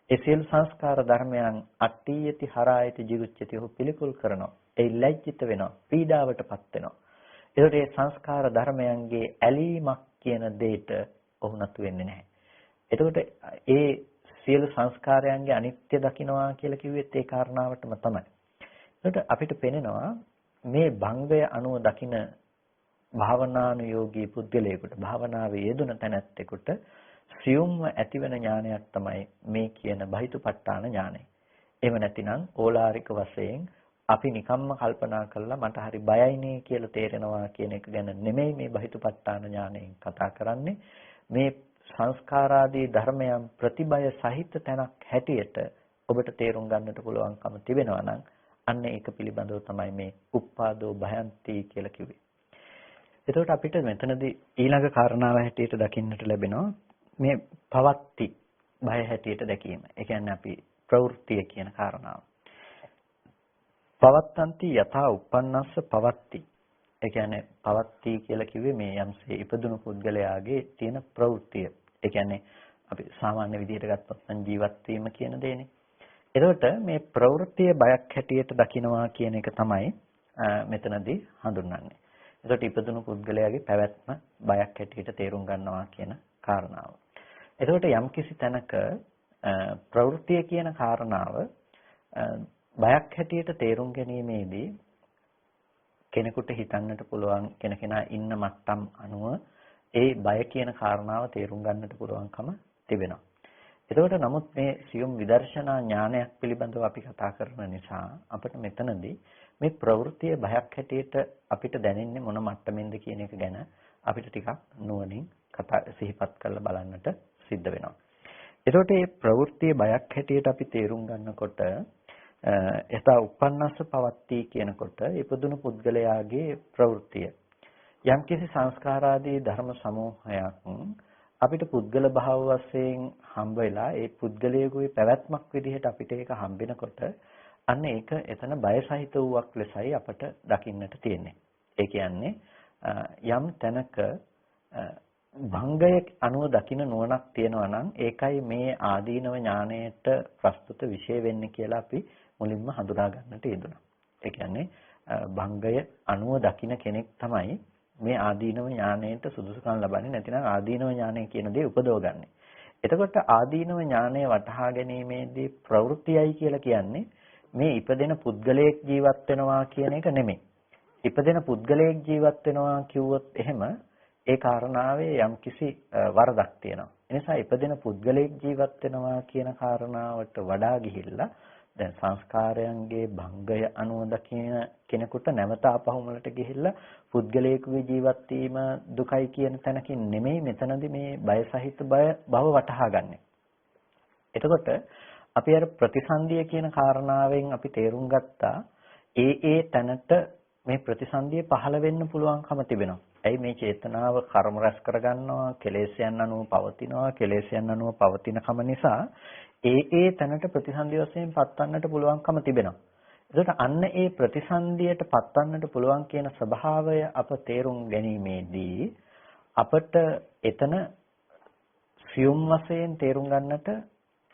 ඒ සියලු සංස්කාර ධර්මයන් අට්ඨියති හරායති jigucchati ඔහු පිළිකුල් කරනවා. ඒ ලැජ්ජිත වෙනවා, පීඩාවටපත් වෙනවා. ඒකට මේ සංස්කාර ධර්මයන්ගේ ඇලීමක් කියන දෙයට ඔහු නතු වෙන්නේ නැහැ. එතකොට ඒ සියලු සංස්කාරයන්ගේ අනිත්‍ය දකින්නවා කියලා කිව්වෙත් ඒ කාරණාවටම තමයි. එතකොට අපිට පේනවා මේ භංගය අනුව දකින භාවනානුයෝගී පුද්ගලයෙකුට, භාවනාවේ යෙදුන තැනැත්තෙකුට සියුම්ව ඇතිවන ඥානයක් තමයි මේ කියන බහිතුපට්ඨාන ඥානය. එහෙම නැතිනම් ඕලාරික වශයෙන් අපි නිකම්ම කල්පනා කරලා මට හරි බයයිනේ කියලා තේරෙනවා කියන එක ගැන නෙමෙයි මේ බහිතුපට්ඨාන ඥානයෙන් කතා කරන්නේ. මේ සංස්කාරාදී ධර්මයන් ප්‍රතිබය සහිත තැනක් හැටියට ඔබට තේරුම් ගන්නට පුළුවන්කම තිබෙනවා නම් අන්න ඒක පිළිබඳව තමයි මේ උප්පාදෝ භයන්ති කියලා කිව්වේ. එතකොට අපිට මෙතනදී ඊළඟ කාරණාව හැටියට දකින්නට ලැබෙනවා මේ පවත්ති බය හැටියට දැකීම. ඒ කියන්නේ අපි ප්‍රවෘත්තිය කියන කාරණාව. පවත්තන්ති යථා uppannassa පවත්ති. ඒ කියන්නේ පවත්ති කියලා කිව්වේ මේ යම්සේ ඉපදුණු පුද්ගලයාගේ තියෙන ප්‍රවෘත්තිය. ඒ කියන්නේ අපි සාමාන්‍ය විදිහට ගත්තොත් නම් ජීවත් වීම කියන දේනේ. එතකොට මේ ප්‍රවෘත්තිය බයක් හැටියට දකිනවා කියන එක තමයි මෙතනදී හඳුන්වන්නේ. එතකොට ඉපදුණු පුද්ගලයාගේ පැවැත්ම බයක් හැටියට තේරුම් ගන්නවා කියන කාරණාව. එතකොට යම්කිසි තැනක ප්‍රවෘත්තිය කියන කාරණාව බයක් හැටියට තේරුම් ගැනීමේදී කෙනෙකුට හිතන්නට පුළුවන් කෙනා ඉන්න මට්ටම් අනුව ඒ බය කියන කාරණාව තේරුම් ගන්නට පුළුවන්කම තිබෙනවා. එතකොට නමුත් මේ සියුම් විදර්ශනා ඥානයක් පිළිබඳව අපි කතා කරන නිසා අපිට මෙතනදී මේ ප්‍රවෘත්තිය බයක් හැටියට අපිට දැනෙන්නේ මොන මට්ටමින්ද කියන එක ගැන අපිට ටිකක් නුවණින් සිහිපත් කරලා බලන්නට සිද්ධ වෙනවා. එතකොට මේ ප්‍රවෘත්තිය බයක් හැටියට අපි තේරුම් ගන්නකොට එතා uppannassa පවත්ති කියනකොට ඉපදුණු පුද්ගලයාගේ ප්‍රවෘත්තිය යම්කිසි සංස්කාරාදී ධර්ම සමූහයක් අපිට පුද්ගල භාව වශයෙන් හම්බ වෙලා ඒ පුද්ගලයෙකුගේ පැවැත්මක් විදිහට අපිට ඒක හම්බෙනකොට අන්න ඒක එතන බය සහිත වූවක් ලෙසයි අපට දකින්නට තියෙන්නේ. ඒ කියන්නේ යම් තැනක භංගය අනුව දකින නුවණක් තියෙනවා නම් ඒකයි මේ ආදීනව ඥාණයට ප්‍රස්තුත විශේෂ වෙන්නේ කියලා අපි මුලින්ම හඳුනා ගන්නට යෙදුණා. ඒ කියන්නේ භංගය අනුව දකින කෙනෙක් තමයි මේ ආදීනව ඥාණයට සුදුසුකම් ලබන්නේ නැතිනම් ආදීනව ඥාණය කියන දේ උපදවගන්නේ. එතකොට ආදීනව ඥාණය වටහා ගැනීමේදී ප්‍රවෘත්තියයි කියලා කියන්නේ මේ ඉපදෙන පුද්ගලයෙක් ජීවත් වෙනවා කියන එක නෙමෙයි. ඉපදෙන පුද්ගලයෙක් ජීවත් වෙනවා කිව්වොත් එහෙම ඒ කාරණාවේ යම්කිසි වරදක් තියෙනවා. ඒ නිසා ඉපදෙන පුද්ගලයෙක් ජීවත් වෙනවා කියන කාරණාවට වඩා ගිහිල්ලා දැන් සංස්කාරයන්ගේ භංගය අනුව දකින කෙනෙකුට නැවත ආපහුමලට ගිහිල්ලා පුද්ගලයෙකුගේ ජීවත් වීම දුකයි කියන තැනකින් නෙමෙයි මෙතනදී මේ බය සහිත බව වටහා ගන්න. එතකොට අපි අර ප්‍රතිසන්දිය කියන කාරණාවෙන් අපි තේරුම් ගත්තා ඒ තැනට මේ ප්‍රතිසන්දිය පහළ වෙන්න පුළුවන්කම තිබෙනවා. ඇයි මේ චේතනාව කර්ම රැස් කරගන්නවා, කෙලෙස්යන් අනුව පවතිනවා, කෙලෙස්යන් අනුව පවතිනකම නිසා ඒ තැනට ප්‍රතිසන්දිය වශයෙන් පත්වන්නට පුළුවන්කම තිබෙනවා. ඒකට අන්න ඒ ප්‍රතිසන්දියට පත්වන්නට පුළුවන් කියන ස්වභාවය අප තේරුම් ගැනීමේදී අපට එතන සියුම් වශයෙන් තේරුම් ගන්නට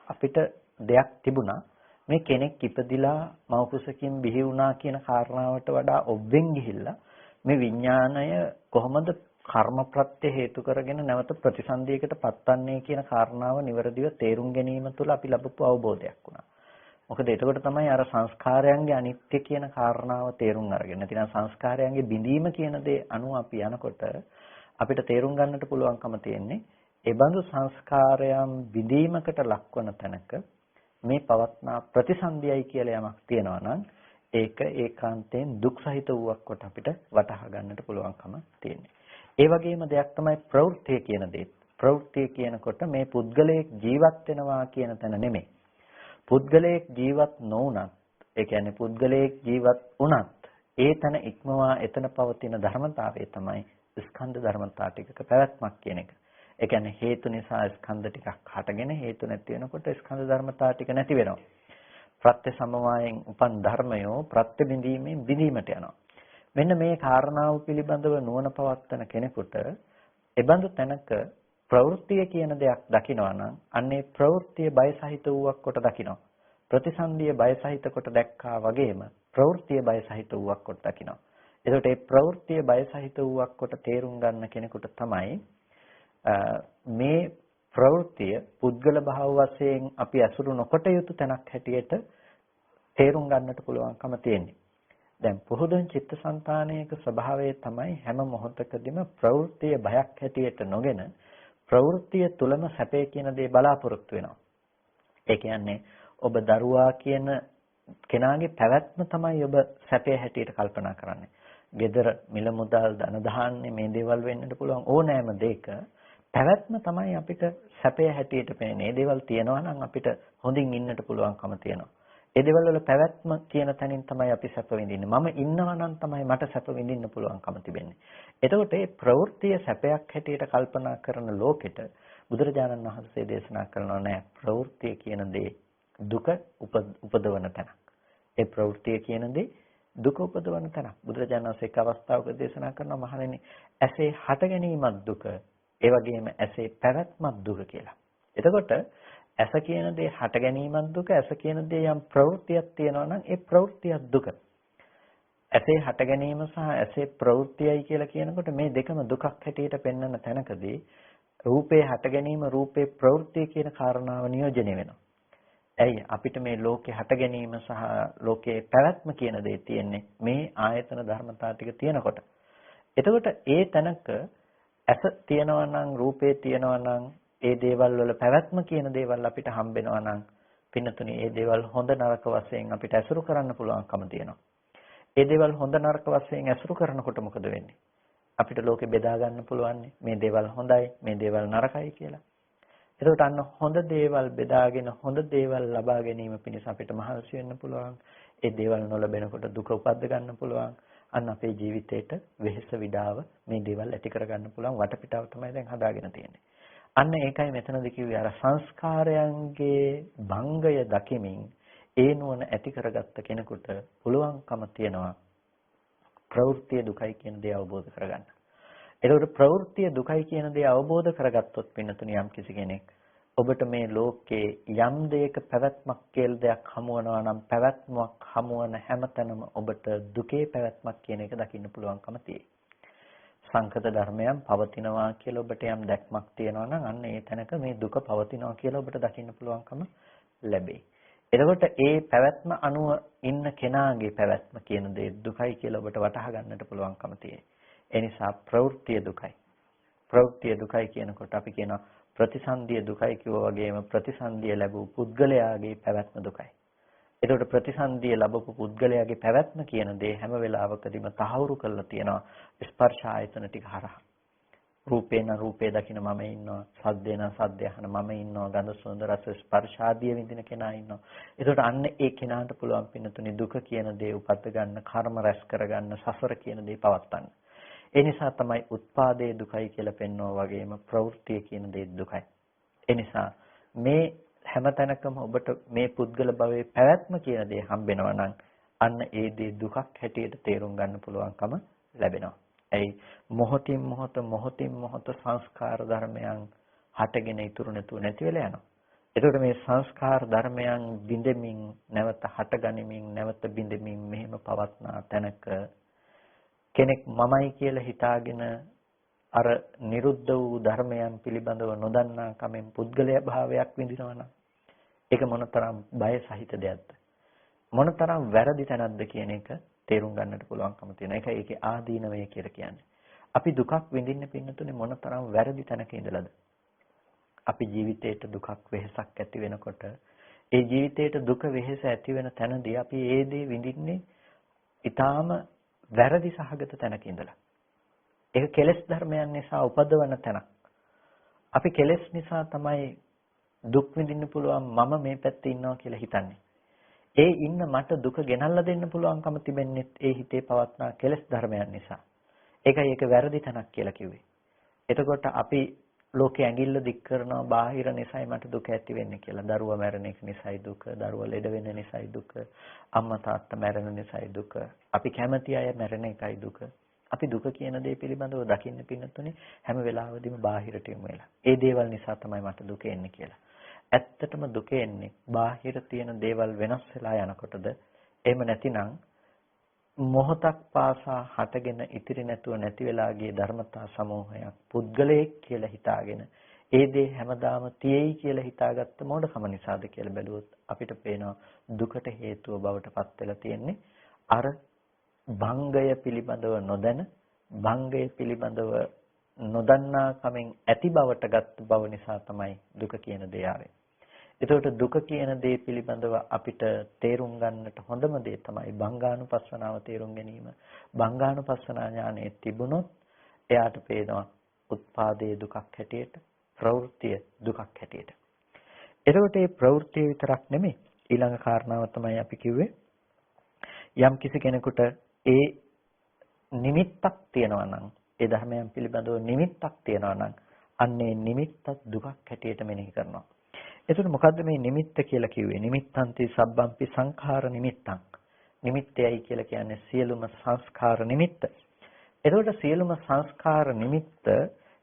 අපිට දෙයක් තිබුණා. මේ කෙනෙක් ඉපදිලා මව්කුසකින් බිහි වුණා කියන කාරණාවට වඩා ඔබෙන් ගිහිල්ලා මේ විඥාණය කොහොමද කර්ම ප්‍රත්‍ය හේතු කරගෙන නැවත ප්‍රතිසන්දියකට පත්වන්නේ කියන කාරණාව નિවරදිව තේරුම් ගැනීම තුළ අපි ලැබපු අවබෝධයක් වුණා. මොකද එතකොට තමයි අර සංස්කාරයන්ගේ අනිත්‍ය කියන කාරණාව තේරුම් අරගෙන. නැතිනම් සංස්කාරයන්ගේ බිඳීම කියන දේ අනුව අපි යනකොට අපිට තේරුම් ගන්නට පුළුවන්කම තියෙන්නේ ඒ බඳු සංස්කාරයන් බිඳීමකට ලක්වන තැනක මේ පවත්නා ප්‍රතිසන්දියයි කියලා යමක් තියෙනවා නම් ඒක ඒකාන්තයෙන් දුක් සහිත වූවක් කොට අපිට වටහා ගන්නට පුළුවන්කම තියෙනවා. ඒ වගේම දෙයක් තමයි ප්‍රවෘත්තිය කියන දේ. ප්‍රවෘත්තිය කියනකොට මේ පුද්ගලයෙක් ජීවත් වෙනවා කියන තැන නෙමෙයි. පුද්ගලයෙක් ජීවත් නොවුනත්, ඒ කියන්නේ පුද්ගලයෙක් ජීවත් වුණත් ඒ තැන ඉක්මවා එතන පවතින ධර්මතාවය තමයි ස්කන්ධ ධර්මතා ටිකක පැවැත්මක් කියන එක. ඒ කියන්නේ හේතු නිසා ස්කන්ධ ටිකක් හටගෙන හේතු නැති වෙනකොට ස්කන්ධ ධර්මතා ටික නැති වෙනවා. ප්‍රත්‍ය සමவாயෙන් උපන් ධර්මයෝ ප්‍රත්‍ය බිඳීමෙන් බිඳීමට යනවා. මෙන්න මේ කාරණාව පිළිබඳව නුවණ පවත්වන කෙනෙකුට එබඳු තැනක ප්‍රවෘත්තිය කියන දෙයක් දකිනවා නම් අන්නේ ප්‍රවෘත්තිය බය සහිත වූවක් කොට දකිනවා. ප්‍රතිසන්දිය බය සහිත කොට දැක්කා වගේම ප්‍රවෘත්තිය බය සහිත වූවක් කොට දකිනවා. එතකොට මේ ප්‍රවෘත්තිය බය සහිත වූවක් කොට තේරුම් ගන්න කෙනෙකුට තමයි මේ ප්‍රවෘත්තිය පුද්ගල භාව වශයෙන් අපි අසුරු නොකොට යුතු තැනක් හැටියට තේරුම් ගන්නට පුළුවන්කම තියෙන්නේ. දැන් පුහුදුන් චිත්තසංතානයක ස්වභාවය තමයි හැම මොහොතකදීම ප්‍රවෘත්තිය බයක් හැටියට නොගෙන ප්‍රවෘත්තිය තුලම සැපේ කියන දේ බලාපොරොත්තු වෙනවා. ඒ කියන්නේ ඔබ දරුවා කියන කෙනාගේ පැවැත්ම තමයි ඔබ සැපේ හැටියට කල්පනා කරන්නේ. gedara මිල මුදල් ධන දාන්නේ මේ දේවල් වෙන්නට පුළුවන් ඕනෑම දෙයක පැවැත්ම තමයි අපිට සැපේ හැටියට පේන්නේ. මේ දේවල් තියෙනවා නම් අපිට හොඳින් ඉන්නට පුළුවන්කම තියෙනවා. ඒ දේවල් වල පැවැත්ම කියන තැනින් තමයි අපි සැප විඳින්නේ. මම ඉන්නවා නම් තමයි මට සැප විඳින්න පුළුවන්කම තිබෙන්නේ. එතකොට මේ ප්‍රවෘත්තිය සැපයක් හැටියට කල්පනා කරන ලෝකෙට බුදුරජාණන් වහන්සේ දේශනා කරනවා නෑ ප්‍රවෘත්තිය කියන දේ දුක උපදවන තැනක්. ඒ ප්‍රවෘත්තිය කියන දේ දුක උපදවන තැනක්. බුදුරජාණන් වහන්සේ එක් අවස්ථාවක දේශනා කරනවා මහණෙනි ඇසේ හට ගැනීමත් දුක, ඒ වගේම ඇසේ පැවැත්මත් දුක කියලා. එතකොට ඇස කියන දේ හට ගැනීමත් දුක, ඇස කියන දේ යම් ප්‍රවෘත්තියක් තියෙනවා නම් ඒ ප්‍රවෘත්තියක් දුක. ඇසේ හට ගැනීම සහ ඇසේ ප්‍රවෘත්තියයි කියලා කියනකොට මේ දෙකම දුකක් හැටියට පෙන්වන තැනකදී රූපේ හට ගැනීම, රූපේ ප්‍රවෘත්තිය කියන කාරණාව නියෝජනය වෙනවා. ඇයි අපිට මේ ලෝකේ හට ගැනීම සහ ලෝකේ පැවැත්ම කියන දේ තියෙන්නේ මේ ආයතන ධර්මතා ටික තියෙනකොට. එතකොට ඒ තැනක ඇස තියෙනවා නම්, රූපේ තියෙනවා නම්, ඒ දේවල් වල පැවැත්ම කියන දේවල් අපිට හම්බෙනවා නම් පින්නතුනි ඒ දේවල් හොඳ නරක වශයෙන් අපිට ඇසුරු කරන්න පුළුවන්කම තියෙනවා. ඒ දේවල් හොඳ නරක වශයෙන් ඇසුරු කරනකොට මොකද වෙන්නේ? අපිට ලෝකෙ බෙදා ගන්න පුළුවන් මේ දේවල් හොඳයි, මේ දේවල් නරකයි කියලා. එතකොට අන්න හොඳ දේවල් බෙදාගෙන හොඳ දේවල් ලබා ගැනීම පිණිස අපිට මහන්සි වෙන්න පුළුවන්. ඒ දේවල් නොලැබෙනකොට දුක උපද්ද ගන්න පුළුවන්. අන්න අපේ ජීවිතේට වෙහෙස විඩාව මේ දේවල් ඇති කර ගන්න පුළුවන් වටපිටාව තමයි දැන් හදාගෙන තියෙන්නේ. අන්න ඒකයි මෙතනදී කිව්වේ අර සංස්කාරයන්ගේ භංගය දකිමින් ඒ නුවණ ඇති කරගත්ත කෙනෙකුට පුළුවන්කම තියනවා ප්‍රවෘත්ති දුකයි කියන දේ අවබෝධ කරගන්න. ඒකට ප්‍රවෘත්ති දුකයි කියන දේ අවබෝධ කරගත්තොත් පින්නතුණි යම් කිසි කෙනෙක් ඔබට මේ ලෝකේ යම් දෙයක පැවැත්මක් කියලා දෙයක් හමුවනවා නම් පැවැත්මක් හමුවන හැමතැනම ඔබට දුකේ පැවැත්මක් කියන එක දකින්න පුළුවන්කම තියෙයි. සංකත ධර්මයන් පවතිනවා කියලා ඔබට යම් දැක්මක් තියෙනවා නම් අන්න ඒ තැනක මේ දුක පවතිනවා කියලා ඔබට දකින්න පුළුවන්කම ලැබෙයි. එතකොට ඒ පැවැත්ම අනුව ඉන්න කෙනාගේ පැවැත්ම කියන දේ දුකයි කියලා ඔබට වටහා ගන්නට පුළුවන්කම තියෙයි. ඒ නිසා ප්‍රවෘත්තිය දුකයි. ප්‍රවෘත්තිය දුකයි කියනකොට අපි කියනවා ප්‍රතිසන්දිය දුකයි කිව්වා වගේම ප්‍රතිසන්දිය ලැබූ පුද්ගලයාගේ පැවැත්ම දුකයි. එතකොට ප්‍රතිසන්දිය ලැබපු පුද්ගලයාගේ පැවැත්ම කියන දේ හැම වෙලාවකදීම තහවුරු කරලා තියෙනවා ස්පර්ශ ආයතන ටික හරහා. රූපේන රූපේ දකින මම ඉන්නවා, සද්දේන සද්දය අහන මම ඉන්නවා, ගඳ සුවඳ රස ස්පර්ශ ආදී විඳින කෙනා ඉන්නවා. එතකොට අන්න ඒ කෙනාට පුළුවන් පින්නතුනි දුක කියන දේ උපත් ගන්න, කර්ම රැස් කරගන්න, සසර කියන දේ පවත්තන්න. ඒ නිසා තමයි උත්පාදයේ දුකයි කියලා පෙන්වනවා වගේම ප්‍රවෘත්තිය කියන දේ දුකයි. ඒ නිසා මේ හැමතැනකම ඔබට මේ පුද්ගල භවයේ පැවැත්ම කියන දේ හම්බෙනවා නම් අන්න ඒ දේ දුකක් හැටියට තේරුම් ගන්න පුළුවන්කම ලැබෙනවා. ඇයි මොහොතින් මොහොත සංස්කාර ධර්මයන් හටගෙන ඉතුරු නැතුව නැති වෙලා යනවා. එතකොට මේ සංස්කාර ධර්මයන් බිඳෙමින් නැවත හටගනිමින් නැවත බිඳෙමින් මෙහෙම පවත්නා තැනක කෙනෙක් මමයි කියලා හිතාගෙන අර නිරුද්ධ වූ ධර්මයන් පිළිබඳව නොදන්නා කමෙන් පුද්ගලයා භාවයක් විඳිනවා නම් ඒක මොනතරම් බය සහිත දෙයක්ද මොනතරම් වැරදි තැනක්ද කියන එක තේරුම් ගන්නට පුළුවන්කම තියෙනවා. ඒකයි ඒකේ ආදීනවය කියලා කියන්නේ. අපි දුකක් විඳින්න පින්නතුනේ මොනතරම් වැරදි තැනක ඉඳලාද? අපි ජීවිතේට දුකක් වෙහසක් ඇති වෙනකොට ඒ ජීවිතේට දුක වෙහස ඇති වෙන තැනදී අපි ඒ දේ විඳින්නේ ඊටාම වැරදි සහගත තැනක ඉඳලා. ඒක කෙලෙස් ධර්මයන් නිසා උපදවන තැනක්. අපි කෙලෙස් නිසා තමයි දුක් විඳින්න පුළුවන් මම මේ පැත්තේ ඉන්නවා කියලා හිතන්නේ. ඒ ඉන්න මට දුක ගෙනල්ලා දෙන්න පුළුවන්කම තිබෙන්නේ ඒ හිතේ පවත්නා කෙලෙස් ධර්මයන් නිසා. ඒකයි ඒක වැරදි තැනක් කියලා කිව්වේ. එතකොට අපි ලෝකේ ඇඟිල්ල දික් කරනවා බාහිර නිසායි මට දුක ඇති වෙන්නේ කියලා. දරුවා මැරෙන එක නිසායි දුක, දරුවා ලෙඩ වෙන නිසායි දුක, අම්මා තාත්තා මැරෙන නිසායි දුක, අපි කැමති අය මැරෙන එකයි දුක. අපි දුක කියන දේ පිළිබඳව දකින්න පින්නතුනේ හැම වෙලාවෙදිම බාහිරට යමු වෙලා. ඒ දේවල් නිසා තමයි මට දුක එන්නේ කියලා. ඇත්තටම දුක එන්නේ බාහිර තියෙන දේවල් වෙනස් වෙලා යනකොටද? එහෙම නැතිනම් මොහොතක් පාසා හටගෙන ඉතිරි නැතුව නැති වෙලා ගිය ධර්මතා සමූහයක් පුද්ගලයෙක් කියලා හිතාගෙන ඒ දේ හැමදාම තියෙයි කියලා හිතාගත්ත මොඩකම නිසාද කියලා බැලුවොත් අපිට පේනවා දුකට හේතුව බවට පත් වෙලා තියෙන්නේ අර භංගය පිළිබඳව නොදැන භංගය පිළිබඳව නොදන්නා කමෙන් ඇති බවට ගත් බව නිසා තමයි දුක කියන දේ ආවේ. එතකොට දුක කියන දේ පිළිබඳව අපිට තේරුම් ගන්නට හොඳම දේ තමයි භංගානුපස්සනාව තේරුම් ගැනීම. භංගානුපස්සනා ඥානයේ තිබුණොත් එයාට පේනවා උත්පාදයේ දුකක් හැටියට, ප්‍රවෘත්තිය දුකක් හැටියට. එතකොට මේ ප්‍රවෘත්තිය විතරක් නෙමෙයි ඊළඟ කාරණාව තමයි අපි කිව්වේ යම් කිසි කෙනෙකුට ඒ නිමිත්තක් තියෙනවා නම් ඒ ධර්මයන් පිළිබඳව නිමිත්තක් තියෙනවා නම් අන්නේ නිමිත්තත් දුකක් හැටියට මෙනෙහි කරනවා. එතකොට මොකද්ද මේ නිමිත්ත කියලා කිව්වේ? නිමිත්තන්ති සබ්බම්පි සංඛාර නිමිත්තං. නිමිත්තයයි කියලා කියන්නේ සියලුම සංස්කාර නිමිත්ත. එතකොට සියලුම සංස්කාර නිමිත්ත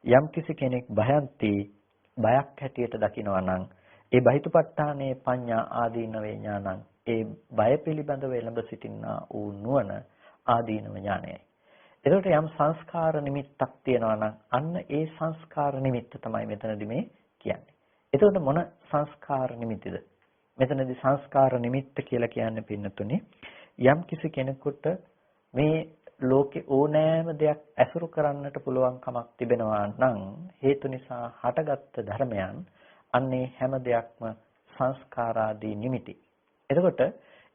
යම් කිසි කෙනෙක් බයක් හැටියට දකිනවා නම් ඒ බහිතුපත්ඨානේ පඤ්ඤා ආදීනවේ ඥානං ඒ බය පිළිබඳව එළඹ සිටිනා වූ නුවණ ආදීනව ඥානයයි. එතකොට යම් සංස්කාර නිමිත්තක් තියෙනවා නම් අන්න ඒ සංස්කාර නිමිත්ත තමයි මෙතනදී මේ කියන්නේ. එතකොට මොන සංස්කාර නිමිතිද? මෙතනදී සංස්කාර නිමිත්ත කියලා කියන්නේ පින්නතුනේ යම් කිසි කෙනෙකුට මේ ලෝකේ ඕනෑම දෙයක් ඇසුරු කරන්නට පුළුවන් කමක් තිබෙනවා නම් හේතු නිසා හටගත්තු ධර්මයන් අන්නේ හැම දෙයක්ම සංස්කාරාදී නිමිති. එතකොට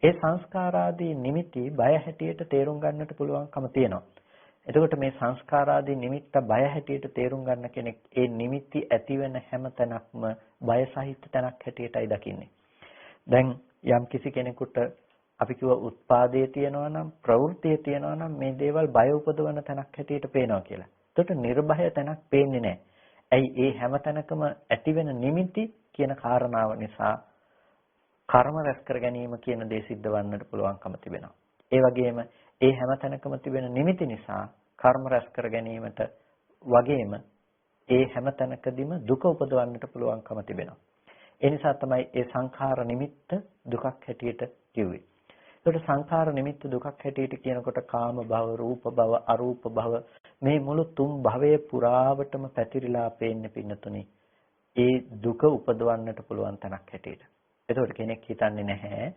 ඒ සංස්කාරාදී නිමිති බය හැටියට තේරුම් ගන්නට පුළුවන්කම තියෙනවා. එතකොට මේ සංස්කාරාදී නිමිත්ත බය හැටියට තේරුම් ගන්න කෙනෙක් ඒ නිමිති ඇති වෙන හැම තැනක්ම බය සහිත තැනක් හැටියටයි දකින්නේ. දැන් යම් කිසි කෙනෙකුට අපි කිව්ව උත්පාදයේ තියෙනවා නම් ප්‍රවෘත්තියේ තියෙනවා නම් මේ දේවල් බය උපදවන තැනක් හැටියට පේනවා කියලා. එතකොට නිර්භය තැනක් පේන්නේ නැහැ. ඇයි ඒ හැම තැනකම ඇති වෙන නිමිති කියන කාරණාව නිසා කර්ම රැස් කර ගැනීම කියන දේ සිද්ධ වන්නට පුළුවන්කම තිබෙනවා. ඒ වගේම ඒ හැම තැනකම තිබෙන නිමිති නිසා කර්ම රැස් කර ගැනීමට වගේම ඒ හැම තැනකදීම දුක උපදවන්නට පුළුවන්කම තිබෙනවා. ඒ නිසා තමයි ඒ සංඛාර නිමිත්ත දුකක් හැටියට කිව්වේ. ඒකට සංඛාර නිමිත්ත දුකක් හැටියට කියනකොට කාම භව, රූප භව, අරූප භව මේ මුළු තුන් භවයේ පුරාවටම පැතිරිලා පේන්නේ පින්නතුනි ඒ දුක උපදවන්නට පුළුවන් තැනක් හැටියට. එතකොට කෙනෙක් හිතන්නේ නැහැ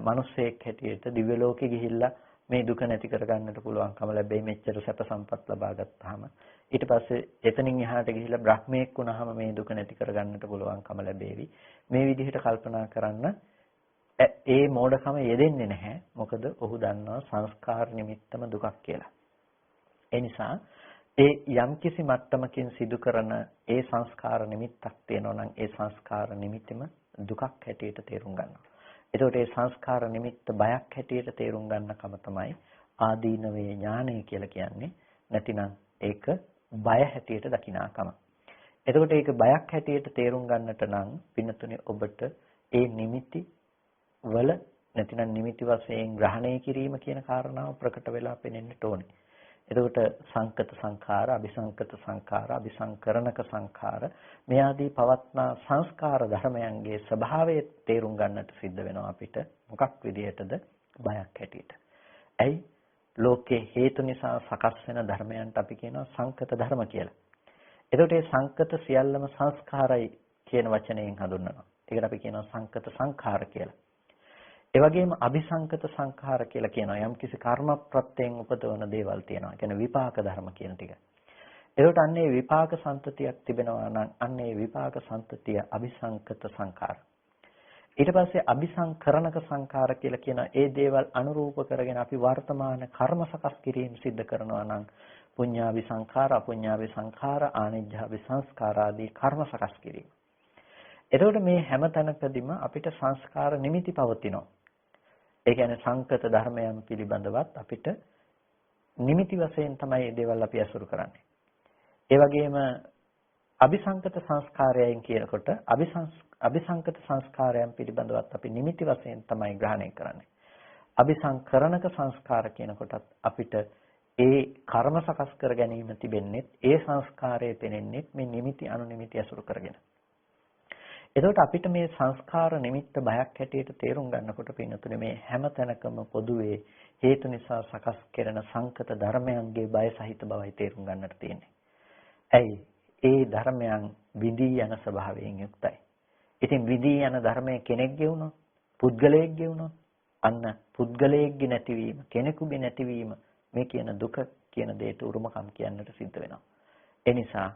මිනිස්සෙක් හැටියට දිව්‍ය ලෝකෙ ගිහිල්ලා මේ දුක නැති කරගන්නට පුළුවන්කම ලැබෙයි මෙච්චර සැප සම්පත් ලබා ගත්තාම. ඊට පස්සේ එතනින් එහාට ගිහිල්ලා බ්‍රහ්මයෙක් වුණාම මේ දුක නැති කරගන්නට පුළුවන්කම ලැබෙවි. මේ විදිහට කල්පනා කරන්න ඒ මෝඩකම යෙදෙන්නේ නැහැ. මොකද ඔහු දන්නවා සංස්කාර නිමිත්තම දුකක් කියලා. ඒ නිසා ඒ යම්කිසි මට්ටමකින් සිදු කරන ඒ සංස්කාර නිමිත්තක් තියෙනවා නම් ඒ සංස්කාර නිමිතිම දුකක් හැටියට තේරුම් ගන්නවා. එතකොට ඒ සංස්කාර නිමිත්ත බයක් හැටියට තේරුම් ගන්නකම තමයි ආදීනවේ ඥානය කියලා කියන්නේ. නැතිනම් ඒක බය හැටියට දකිනාකම. එතකොට ඒක බයක් හැටියට තේරුම් ගන්නට නම් පින්නතුනේ ඔබට ඒ නිමිති වල නැතිනම් නිමිති වශයෙන් ග්‍රහණය කිරීම කියන කාරණාව ප්‍රකට වෙලා පෙනෙන්නට ඕනේ. එතකොට සංකත සංඛාර, අபிසංකත සංඛාර, අபிසංකරණක සංඛාර මේ ආදී පවත්නා සංස්කාර ධර්මයන්ගේ ස්වභාවය තේරුම් ගන්නට සිද්ධ වෙනවා අපිට. මොකක් විදියටද? බයක් හැටියට. ඇයි? ලෝකේ හේතු නිසා සකස් වෙන ධර්මයන්ට අපි කියනවා සංකත ධර්ම කියලා. එතකොට මේ සංකත සියල්ලම සංස්කාරයි කියන වචනයෙන් හඳුන්වනවා. ඒකට අපි කියනවා සංකත සංඛාර කියලා. ඒ වගේම අபிසංකත සංඛාර කියලා කියනවා. යම්කිසි කර්ම ප්‍රත්‍යයෙන් උපදවන දේවල් තියෙනවා. ඒ කියන්නේ විපාක ධර්ම කියන ටික. ඒකට අන්නේ විපාක සම්තතියක් තිබෙනවා නම් අන්නේ විපාක සම්තතිය අபிසංකත සංඛාර. ඊට පස්සේ අபிසංකරණක සංඛාර කියලා කියන ඒ දේවල් අනුරූප කරගෙන අපි වර්තමාන කර්ම සකස් කිරීම සිද්ධ කරනවා නම් පුඤ්ඤාවි සංඛාර, අපුඤ්ඤාවි සංඛාර, ආනිජ්ජාවි සංස්කාර ආදී කර්ම සකස් කිරීම. එතකොට මේ හැම තැනකදීම අපිට සංස්කාර නිමිති පවතිනවා. ඒ කියන්නේ සංකත ධර්මයන් පිළිබඳවත් අපිට නිමිති වශයෙන් තමයි මේ දේවල් අපි අසුරු කරන්නේ. ඒ වගේම අபிසංකත සංස්කාරයන් කියනකොට අபிසංකත සංස්කාරයන් පිළිබඳවත් අපි නිමිති වශයෙන් තමයි ග්‍රහණය කරන්නේ. අபிසංකරණක සංස්කාර කියනකොටත් අපිට ඒ කර්ම සකස් කර ගැනීම තිබෙන්නේ ඒ සංස්කාරයේ පෙනෙන්නේ මේ නිමිති අනුනිමිති අසුරු කරගෙන. එතකොට අපිට මේ සංස්කාර නිමිත්ත බයක් හැටියට තේරුම් ගන්නකොට පින්නතුනේ මේ හැම තැනකම පොදුවේ හේතු නිසා සකස් කෙරෙන සංකත ධර්මයන්ගේ බය සහිත බවයි තේරුම් ගන්නට තියෙන්නේ. ඇයි? ඒ ධර්මයන් විදී යන ස්වභාවයෙන් යුක්තයි. ඉතින් විදී යන ධර්මයේ කෙනෙක්ගේ වුණොත්, පුද්ගලයෙක්ගේ වුණොත් අන්න පුද්ගලයෙක්ගේ නැතිවීම, කෙනෙකුගේ නැතිවීම මේ කියන දුක කියන දෙයට උරුමකම් කියන්නට සිද්ධ වෙනවා. ඒ නිසා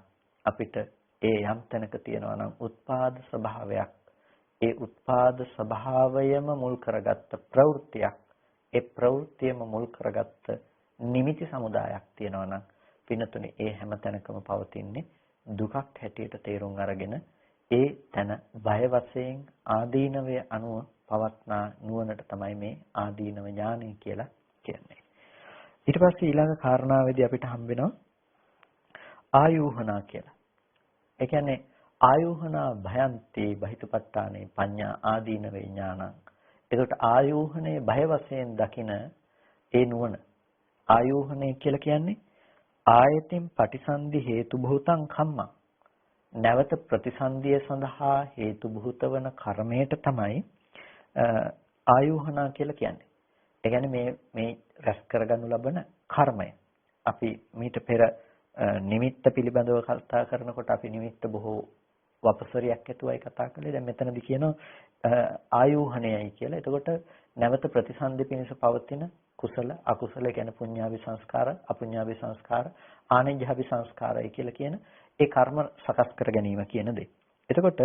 අපිට ඒ යම් තැනක තියෙනවා නම් උත්පාද ස්වභාවයක්, ඒ උත්පාද ස්වභාවයම මුල් කරගත්ත ප්‍රවෘත්තියක්, ඒ ප්‍රවෘත්තියම මුල් කරගත්ත නිමිති සමුදායක් තියෙනවා නම් පින්නතුනේ ඒ හැම තැනකම පවතින්නේ දුකක් හැටියට තේරුම් අරගෙන ඒ තැන බය වශයෙන් ආදීනවයේ අනුව පවත්නා නුවණට තමයි මේ ආදීනව ඥානය කියලා කියන්නේ. ඊට පස්සේ ඊළඟ කාරණාවේදී අපිට හම්බ වෙනවා ආයෝහනා කියලා. ඒ කියන්නේ ආයෝහනා භයන්ති බහිතපත්තානේ පඤ්ඤා ආදීනවේ ඥානං. එතකොට ආයෝහනේ බය වශයෙන් දකින ඒ නුවණ. ආයෝහනේ කියලා කියන්නේ ආයතින් පටිසන්ධි හේතු භූතං කම්මං. නැවත ප්‍රතිසන්දිය සඳහා හේතු භූත වන කර්මයට තමයි ආයෝහනා කියලා කියන්නේ. ඒ කියන්නේ මේ රැස් කරගනු ලබන කර්මය. අපි මීට පෙර නිමිත්ත පිළිබඳව කතා කරනකොට අපි නිමිත්ත බොහෝ වපසරියක් ඇතුවයි කතා කළේ. දැන් මෙතනදී කියනවා ආයෝහණයයි කියලා. එතකොට නැවත ප්‍රතිසන්දි පිණිස පවතින කුසල අකුසල කියන පුඤ්ඤාවි සංස්කාර, අපුඤ්ඤාවි සංස්කාර, ආනිජ්ජාවි සංස්කාරයි කියලා කියන ඒ කර්ම සකස් කර ගැනීම කියන දේ. එතකොට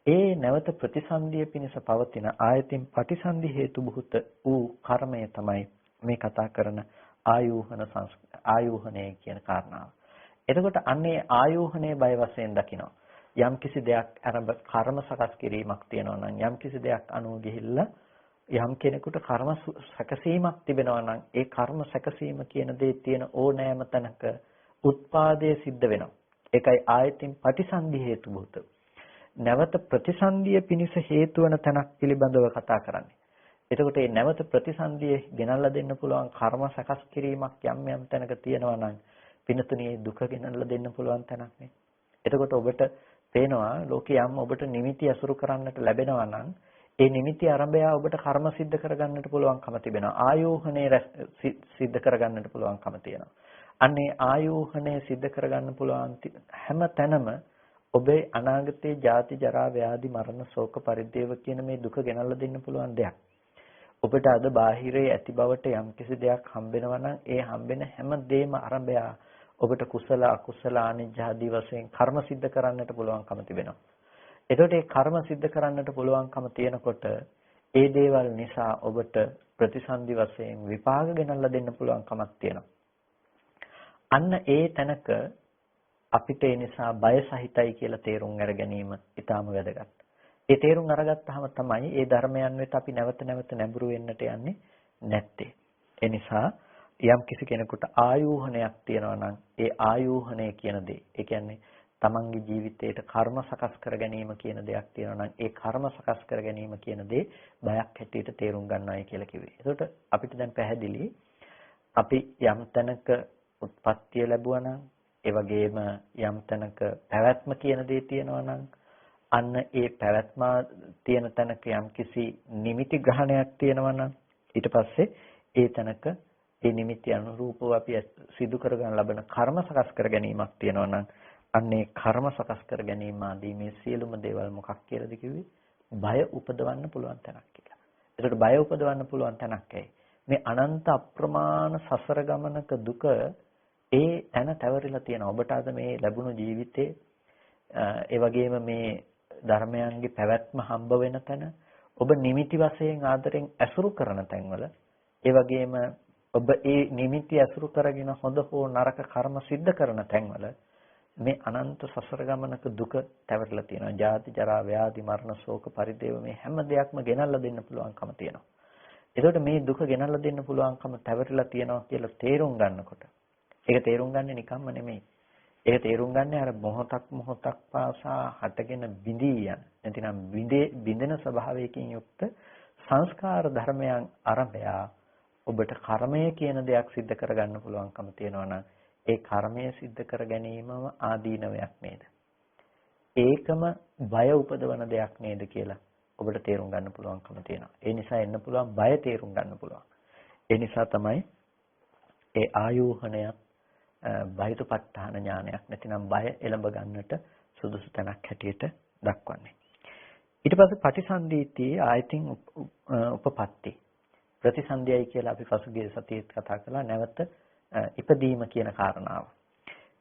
ඒ නැවත ප්‍රතිසන්දිය පිණිස පවතින ආයතින් පටිසන්ධි හේතු බුත වූ කර්මය තමයි මේ කතා කරන ආයෝහණය කියන කාරණාව. එතකොට අන්නේ ආයෝහණය බය වශයෙන් දකිනවා. යම් කිසි දෙයක් අරඹ කර්ම සකස් කිරීමක් තියෙනවා නම් යම් කිසි දෙයක් අනුව ගිහිල්ලා යම් කෙනෙකුට කර්ම සැකසීමක් තිබෙනවා නම් ඒ කර්ම සැකසීම කියන දේ තියෙන ඕනෑම තැනක උත්පාදයේ සිද්ධ වෙනවා. ඒකයි ආයතින් පටිසන්ධි හේතු භූත. නැවත ප්‍රතිසන්දිය පිණිස හේතු වන තැනක් පිළිබඳව කතා කරන්නේ. එතකොට මේ නැවත ප්‍රතිසන්දිය ගෙනල්ලා දෙන්න පුළුවන් කර්ම සකස් කිරීමක් යම් යම් තැනක තියෙනවා නම් පිනතුණියේ දුක ගෙනල්ලා දෙන්න පුළුවන් තැනක් නේ. එතකොට ඔබට පේනවා ලෝකේ යම් ඔබට නිමිති අසුරු කරන්නට ලැබෙනවා නම් ඒ නිමිති ආරම්භය ඔබට කර්ම સિદ્ધ කරගන්නට පුළුවන්කම තිබෙනවා. ආයෝහණය સિદ્ધ කරගන්නට පුළුවන්කම තියෙනවා. අනේ ආයෝහණය සිද්ධ කරගන්න පුළුවන් හැම තැනම ඔබේ අනාගතයේ ජාති ජරා ව්‍යාධි මරණ ශෝක පරිදේව කියන මේ දුක ගෙනල්ලා දෙන්න පුළුවන් දෙයක්. ඔබට අද බාහිරේ ඇති බවට යම්කිසි දෙයක් හම්බෙනවා නම් ඒ හම්බෙන හැම දෙයක්ම අරඹය ඔබට කුසල අකුසල ආනිජ්ජ ආදී වශයෙන් කර්ම සිද්ධ කරන්නට පුළුවන්කම තිබෙනවා. එතකොට මේ කර්ම සිද්ධ කරන්නට පුළුවන්කම තියෙනකොට ඒ දේවල් නිසා ඔබට ප්‍රතිසන්දි වශයෙන් විපාක ගෙනල්ලා දෙන්න පුළුවන්කමක් තියෙනවා. අන්න ඒ තැනක අපිට ඒ නිසා බය සහිතයි කියලා තේරුම් අර ගැනීම ඉතාම වැදගත්. ඒ තේරුම් අරගත්තාම තමයි ඒ ධර්මයන් වෙත අපි නැවත නැවත නැඹුරු වෙන්නට යන්නේ නැත්තේ. ඒ නිසා යම් කිසි කෙනෙකුට ආයෝහණයක් තියෙනවා නම් ඒ ආයෝහණය කියන දේ, ඒ කියන්නේ තමන්ගේ ජීවිතයට කර්ම සකස් කර ගැනීම කියන දෙයක් තියෙනවා නම් ඒ කර්ම සකස් කර ගැනීම කියන දේ බයක් හැටියට තේරුම් ගන්නවායි කියලා කිව්වේ. එතකොට අපිට දැන් පැහැදිලි අපි යම් තැනක උත්පත්තිය ලැබුවා නම් ඒ වගේම යම් තැනක පැවැත්ම කියන දේ තියෙනවා නම් අන්න ඒ පැවැත්ම තියෙන තැනක යම් කිසි නිමිති ග්‍රහණයක් තියෙනවා නම් ඊට පස්සේ ඒ තැනක ඒ නිමිති අනුරූපව අපි සිදු කරගන්න ලබන කර්ම සකස් කර ගැනීමක් තියෙනවා නම් අන්නේ කර්ම සකස් කර ගැනීම ආදී මේ සියලුම දේවල් මොකක් කියලාද කිව්වේ? බය උපදවන්න පුළුවන් තැනක් කියලා. ඒකට බය උපදවන්න පුළුවන් තැනක් ඇයි? මේ අනන්ත අප්‍රමාණ සසර ගමනක දුක ඒ තැන තැවරිලා තියෙනවා. ඔබට අද මේ ලැබුණු ජීවිතේ ඒ වගේම මේ ධර්මයන්ගේ පැවැත්ම හම්බ වෙන තැන ඔබ නිමිති වශයෙන් ආදරෙන් ඇසුරු කරන තැන්වල ඒ වගේම ඔබ ඒ නිමිති ඇසුරු කරගෙන හොඳ හෝ නරක කර්ම සිද්ධ කරන තැන්වල මේ අනන්ත සසර ගමනක දුක තැවරලා තියෙනවා. ජාති ජරා ව්‍යාධි මරණ ශෝක පරිදේව මේ හැම දෙයක්ම ගෙනල්ලා දෙන්න පුළුවන්කම තියෙනවා. ඒකට මේ දුක ගෙනල්ලා දෙන්න පුළුවන්කම තැවරලා තියෙනවා කියලා තේරුම් ගන්නකොට ඒක තේරුම් ගන්න නිකම්ම නෙමෙයි. ඒක තේරුම් ගන්න අර මොහොතක් පාසා හටගෙන බිඳී යන නැතිනම් බිඳෙන ස්වභාවයකින් යුක්ත සංස්කාර ධර්මයන් අරඹය ඔබට කර්මය කියන දෙයක් සිද්ධ කරගන්න පුළුවන්කම තියෙනවා නම් ඒ කර්මය සිද්ධ කර ගැනීමම ආදීනවයක් නේද? ඒකම බය උපදවන දෙයක් නේද කියලා ඔබට තේරුම් ගන්න පුළුවන්කම තියෙනවා. ඒ නිසා එන්න පුළුවන් බය තේරුම් ගන්න පුළුවන්. ඒ නිසා තමයි ඒ ආයෝහණයක් බයිතුපත්ඨාන ඥානයක් නැතිනම් බය එළඹ ගන්නට සුදුසු තැනක් හැටියට දක්වන්නේ. ඊට පස්සේ පටිසන්ධීතියේ ආයතින් උපපත්ති ප්‍රතිසන්ධියයි කියලා අපි පසුගිය සතියේත් කතා කළා නැවත ඉපදීම කියන කාරණාව.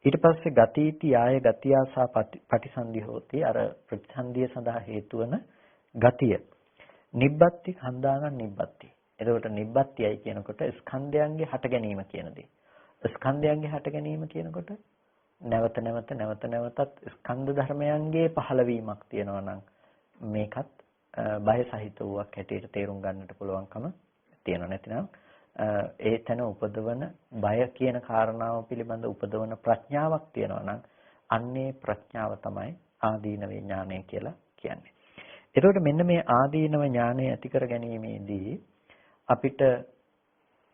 ඊට පස්සේ ගතිීති ආය ගතියාසා පටිසන්ධි හෝති අර ප්‍රතිසන්ධිය සඳහා හේතු වන ගතිය. නිබ්බත්ති ඛණ්ඩානං නිබ්බත්ති. එතකොට නිබ්බත්තියයි කියනකොට ස්කන්ධයන්ගේ හට ගැනීම කියන දේ. ස්කන්ධයන්ගේ හට ගැනීම කියනකොට නැවත නැවතත් ස්කන්ධ ධර්මයන්ගේ පහළවීමක් තියෙනවා නම් මේකත් බය සහිත වූවක් හැටියට තේරුම් ගන්නට පුළුවන්කම තියෙනවා. නැතිනම් ඒ තැන උපදවන බය කියන කාරණාව පිළිබඳ උපදවන ප්‍රඥාවක් තියෙනවා නම් අන්නේ ප්‍රඥාව තමයි ආදීනව ඥානය කියලා කියන්නේ. එතකොට මෙන්න මේ ආදීනව ඥානය ඇති කර ගැනීමේදී අපිට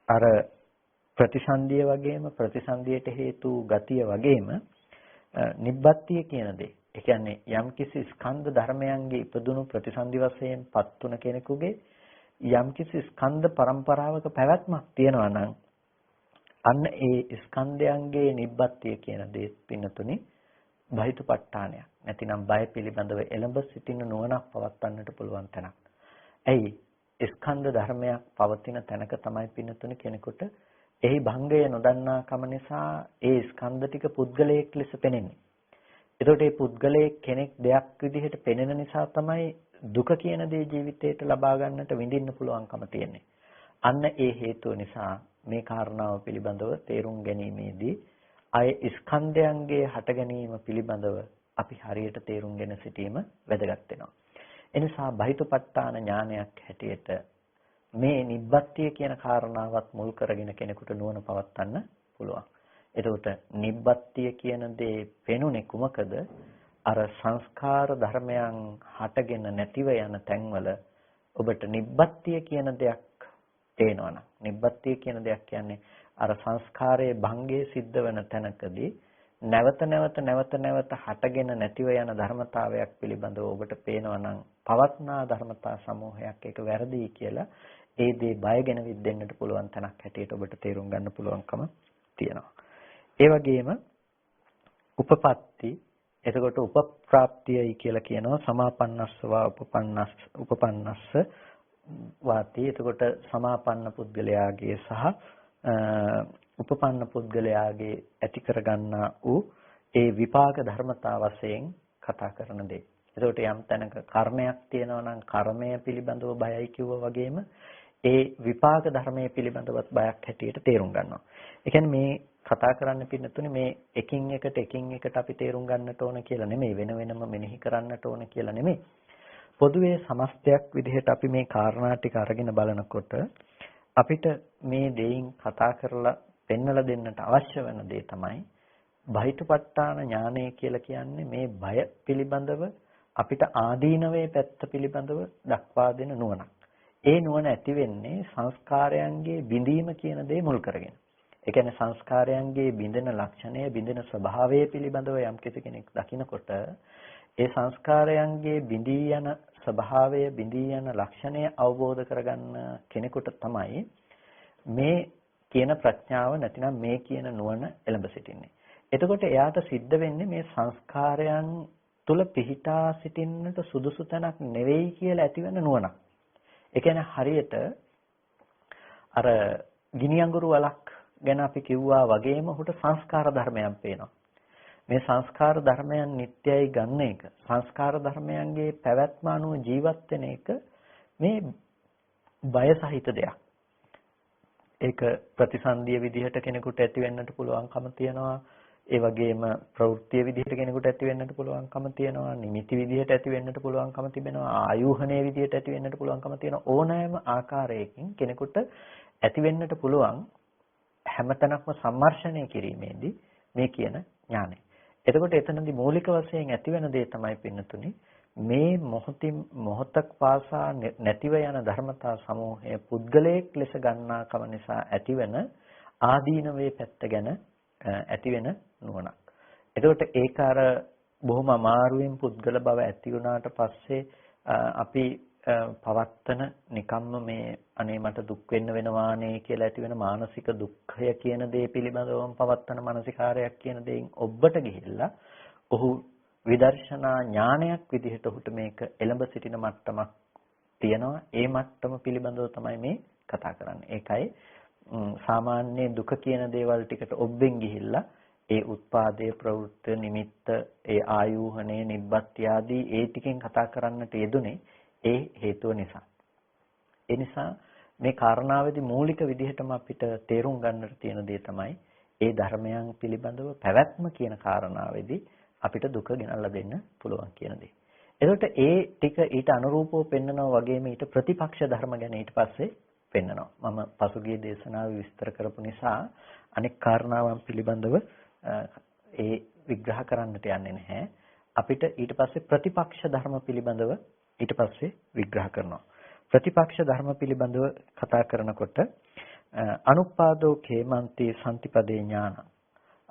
අර ප්‍රතිසන්දිය වගේම ප්‍රතිසන්දියට හේතු ගතිය වගේම නිබ්බත්තිය කියන දේ. ඒ කියන්නේ යම්කිසි ස්කන්ධ ධර්මයන්ගේ ඉපදුණු ප්‍රතිසන්දි වශයෙන් පත්තුන කෙනෙකුගේ යම්කිසි ස්කන්ධ පරම්පරාවක පැවැත්මක් තියෙනවා නම් අන්න ඒ ස්කන්ධයන්ගේ නිබ්බත්තිය කියන දේ පින්නතුනි බහිතුපත්ඨානයක්. නැතිනම් බය පිළිබඳව එළඹ සිටින නුවණක් පවත්වන්නට පුළුවන් තැනක්. ඇයි? ස්කන්ධ ධර්මයක් පවතින තැනක තමයි පින්නතුනි කෙනෙකුට එහි භංගය නොදන්නා කම නිසා ඒ ස්කන්ධ ටික පුද්ගලයෙක් ලෙස පෙනෙන්නේ. ඒකට මේ පුද්ගලයෙක් කෙනෙක් දෙයක් විදිහට පෙනෙන නිසා තමයි දුක කියන දේ ජීවිතේට ලබා ගන්නට විඳින්න පුළුවන්කම තියෙන්නේ. අන්න ඒ හේතුව නිසා මේ කාරණාව පිළිබඳව තේරුම් ගැනීමේදී අය ස්කන්ධයන්ගේ හට ගැනීම පිළිබඳව අපි හරියට තේරුම්ගෙන සිටීම වැදගත් වෙනවා. එනිසා බහිතුපත්ඨාන ඥානයක් හැටියට මේ නිබ්බත්තිය කියන කාරණාවත් මුල් කරගෙන කෙනෙකුට නුවණ පවත්වන්න පුළුවන්. එතකොට නිබ්බත්තිය කියන දේ පෙනුනේ කුමකද? අර සංස්කාර ධර්මයන් හටගෙන නැතිව යන තැන්වල ඔබට නිබ්බත්තිය කියන දෙයක් තේනවනම් නිබ්බත්තිය කියන දෙයක් කියන්නේ අර සංස්කාරයේ භංගයේ සිද්ධ වෙන තැනකදී නැවත නැවත හටගෙන නැතිව යන ධර්මතාවයක් පිළිබඳව ඔබට පේනවනම් පවත්නා ධර්මතා සමූහයක් ඒක වැරදි කියලා ඒ දේ බයගෙන විද්දෙන්නට පුළුවන් තැනක් හැටියට ඔබට තේරුම් ගන්න පුළුවන්කම තියෙනවා. ඒ වගේම උපපත්ති එතකොට උපප්‍රාප්තියයි කියලා කියනවා සමාපන්නස්සවා උපපන්නස්ස වාති. එතකොට සමාපන්න පුද්ගලයාගේ සහ උපපන්න පුද්ගලයාගේ ඇති කරගන්නා වූ ඒ විපාක ධර්මතා වශයෙන් කතා කරන දේ. එතකොට යම් තැනක කර්මයක් තියෙනවා නම් කර්මය පිළිබඳව බයයි කිව්වා වගේම ඒ විපාක ධර්මයේ පිළිබඳවත් බයක් හැටියට තේරුම් ගන්නවා. ඒ කියන්නේ මේ කතා කරන්න පින්නතුනේ මේ එකින් එකට අපි තේරුම් ගන්නට ඕන කියලා නෙමෙයි, වෙන වෙනම මෙනෙහි කරන්නට ඕන කියලා නෙමෙයි. පොදුවේ සමස්තයක් විදිහට අපි මේ කාරණා ටික අරගෙන බලනකොට අපිට මේ දෙයින් කතා කරලා පෙන්වලා දෙන්නට අවශ්‍ය වෙන දේ තමයි බහිතපට්ඨාන ඥානය කියලා කියන්නේ මේ බය පිළිබඳව අපිට ආදීනවේ පැත්ත පිළිබඳව දක්වා දෙන නුවණක්. ඒ නුවණ ඇති වෙන්නේ සංස්කාරයන්ගේ බිඳීම කියන දේ මුල් කරගෙන. ඒ කියන්නේ සංස්කාරයන්ගේ බිඳෙන ලක්ෂණය, බිඳෙන ස්වභාවය පිළිබඳව යම් කෙනෙක් දකිනකොට ඒ සංස්කාරයන්ගේ බිඳී යන ස්වභාවය, බිඳී යන ලක්ෂණය අවබෝධ කරගන්න කෙනෙකුට තමයි මේ කියන ප්‍රඥාව නැතිනම් මේ කියන නුවණ එළඹ සිටින්නේ. එතකොට එයාට සිද්ධ වෙන්නේ මේ සංස්කාරයන් තුල පිහිටා සිටින්නට සුදුසු තැනක් නෙවෙයි කියලා ඇතිවෙන නුවණක්. ඒ කියන්නේ හරියට අර ගිනි අඟුරු වලක් ගැන අපි කිව්වා වගේම ඔහුට සංස්කාර ධර්මයන් පේනවා. මේ සංස්කාර ධර්මයන් නිට්ටයයි ගන්න එක, සංස්කාර ධර්මයන්ගේ පැවැත්ම අනුව ජීවත් වෙන එක මේ බය සහිත දෙයක්. ඒක ප්‍රතිසන්දිය විදිහට කෙනෙකුට ඇති වෙන්නට පුළුවන්කම තියෙනවා. ඒ වගේම ප්‍රවෘත්ති විදිහට කෙනෙකුට ඇති වෙන්නට පුළුවන්කම තියෙනවා. නිමිති විදිහට ඇති වෙන්නට පුළුවන්කම තිබෙනවා. ආයෝහණයේ විදිහට ඇති වෙන්නට පුළුවන්කම තියෙනවා. ඕනෑම ආකාරයකින් කෙනෙකුට ඇති වෙන්නට පුළුවන් හැමතැනක්ම සම්මර්ෂණය කිරීමේදී මේ කියන ඥානය. එතකොට එතනදී මූලික වශයෙන් ඇති වෙන දේ තමයි පින්නතුනි මේ මොහොතක් පාසා නැතිව යන ධර්මතා සමූහය පුද්ගලයෙක් ලෙස ගන්නාකම නිසා ඇතිවෙන ආදීනවේ පැත්ත ගැන ඇතිවෙන නුවණක්. එතකොට ඒක අර බොහොම අමාරුවෙන් පුද්ගල බව ඇති වුණාට පස්සේ අපි පවත්තන නිකම්ම මේ අනේ මට දුක් වෙන්න වෙනවානේ කියලා ඇති වෙන මානසික දුක්ඛය කියන දේ පිළිබඳවම පවත්තන මානසිකාරයක් කියන දෙයින් ඔබට ගිහිල්ලා ඔහු විදර්ශනා ඥානයක් විදිහට ඔහුට මේක එළඹ සිටින මට්ටමක් තියෙනවා. ඒ මට්ටම පිළිබඳව තමයි මේ කතා කරන්නේ. ඒකයි සාමාන්‍ය දුක කියන දේවල් ටිකට ඔබෙන් ගිහිල්ලා ඒ උත්පාදයේ ප්‍රවෘත්ති නිමිත්ත ඒ ආයෝහණය නිබ්බත්ති ආදී ඒ ටිකෙන් කතා කරන්නට යෙදුනේ ඒ හේතුව නිසා. ඒ නිසා මේ කාරණාවේදී මූලික විදිහටම අපිට තේරුම් ගන්නට තියෙන දේ තමයි ඒ ධර්මයන් පිළිබඳව පැවැත්ම කියන කාරණාවේදී අපිට දුක ගෙනල්ලා දෙන්න පුළුවන් කියන දේ. එතකොට ඒ ටික ඊට අනුරූපව පෙන්නනවා වගේම ඊට ප්‍රතිපක්ෂ ධර්ම ගැන ඊට පස්සේ පෙන්නනවා. මම පසුගිය දේශනාවේ විස්තර කරපු නිසා අනෙක් කාරණාවන් පිළිබඳව ඒ විග්‍රහ කරන්නට යන්නේ නැහැ. අපිට ඊට පස්සේ ප්‍රතිපක්ෂ ධර්ම පිළිබඳව ඊට පස්සේ විග්‍රහ කරනවා. ප්‍රතිපක්ෂ ධර්ම පිළිබඳව කතා කරනකොට අනුපාදෝ කේමන්ති සම්තිපදේ ඥාන.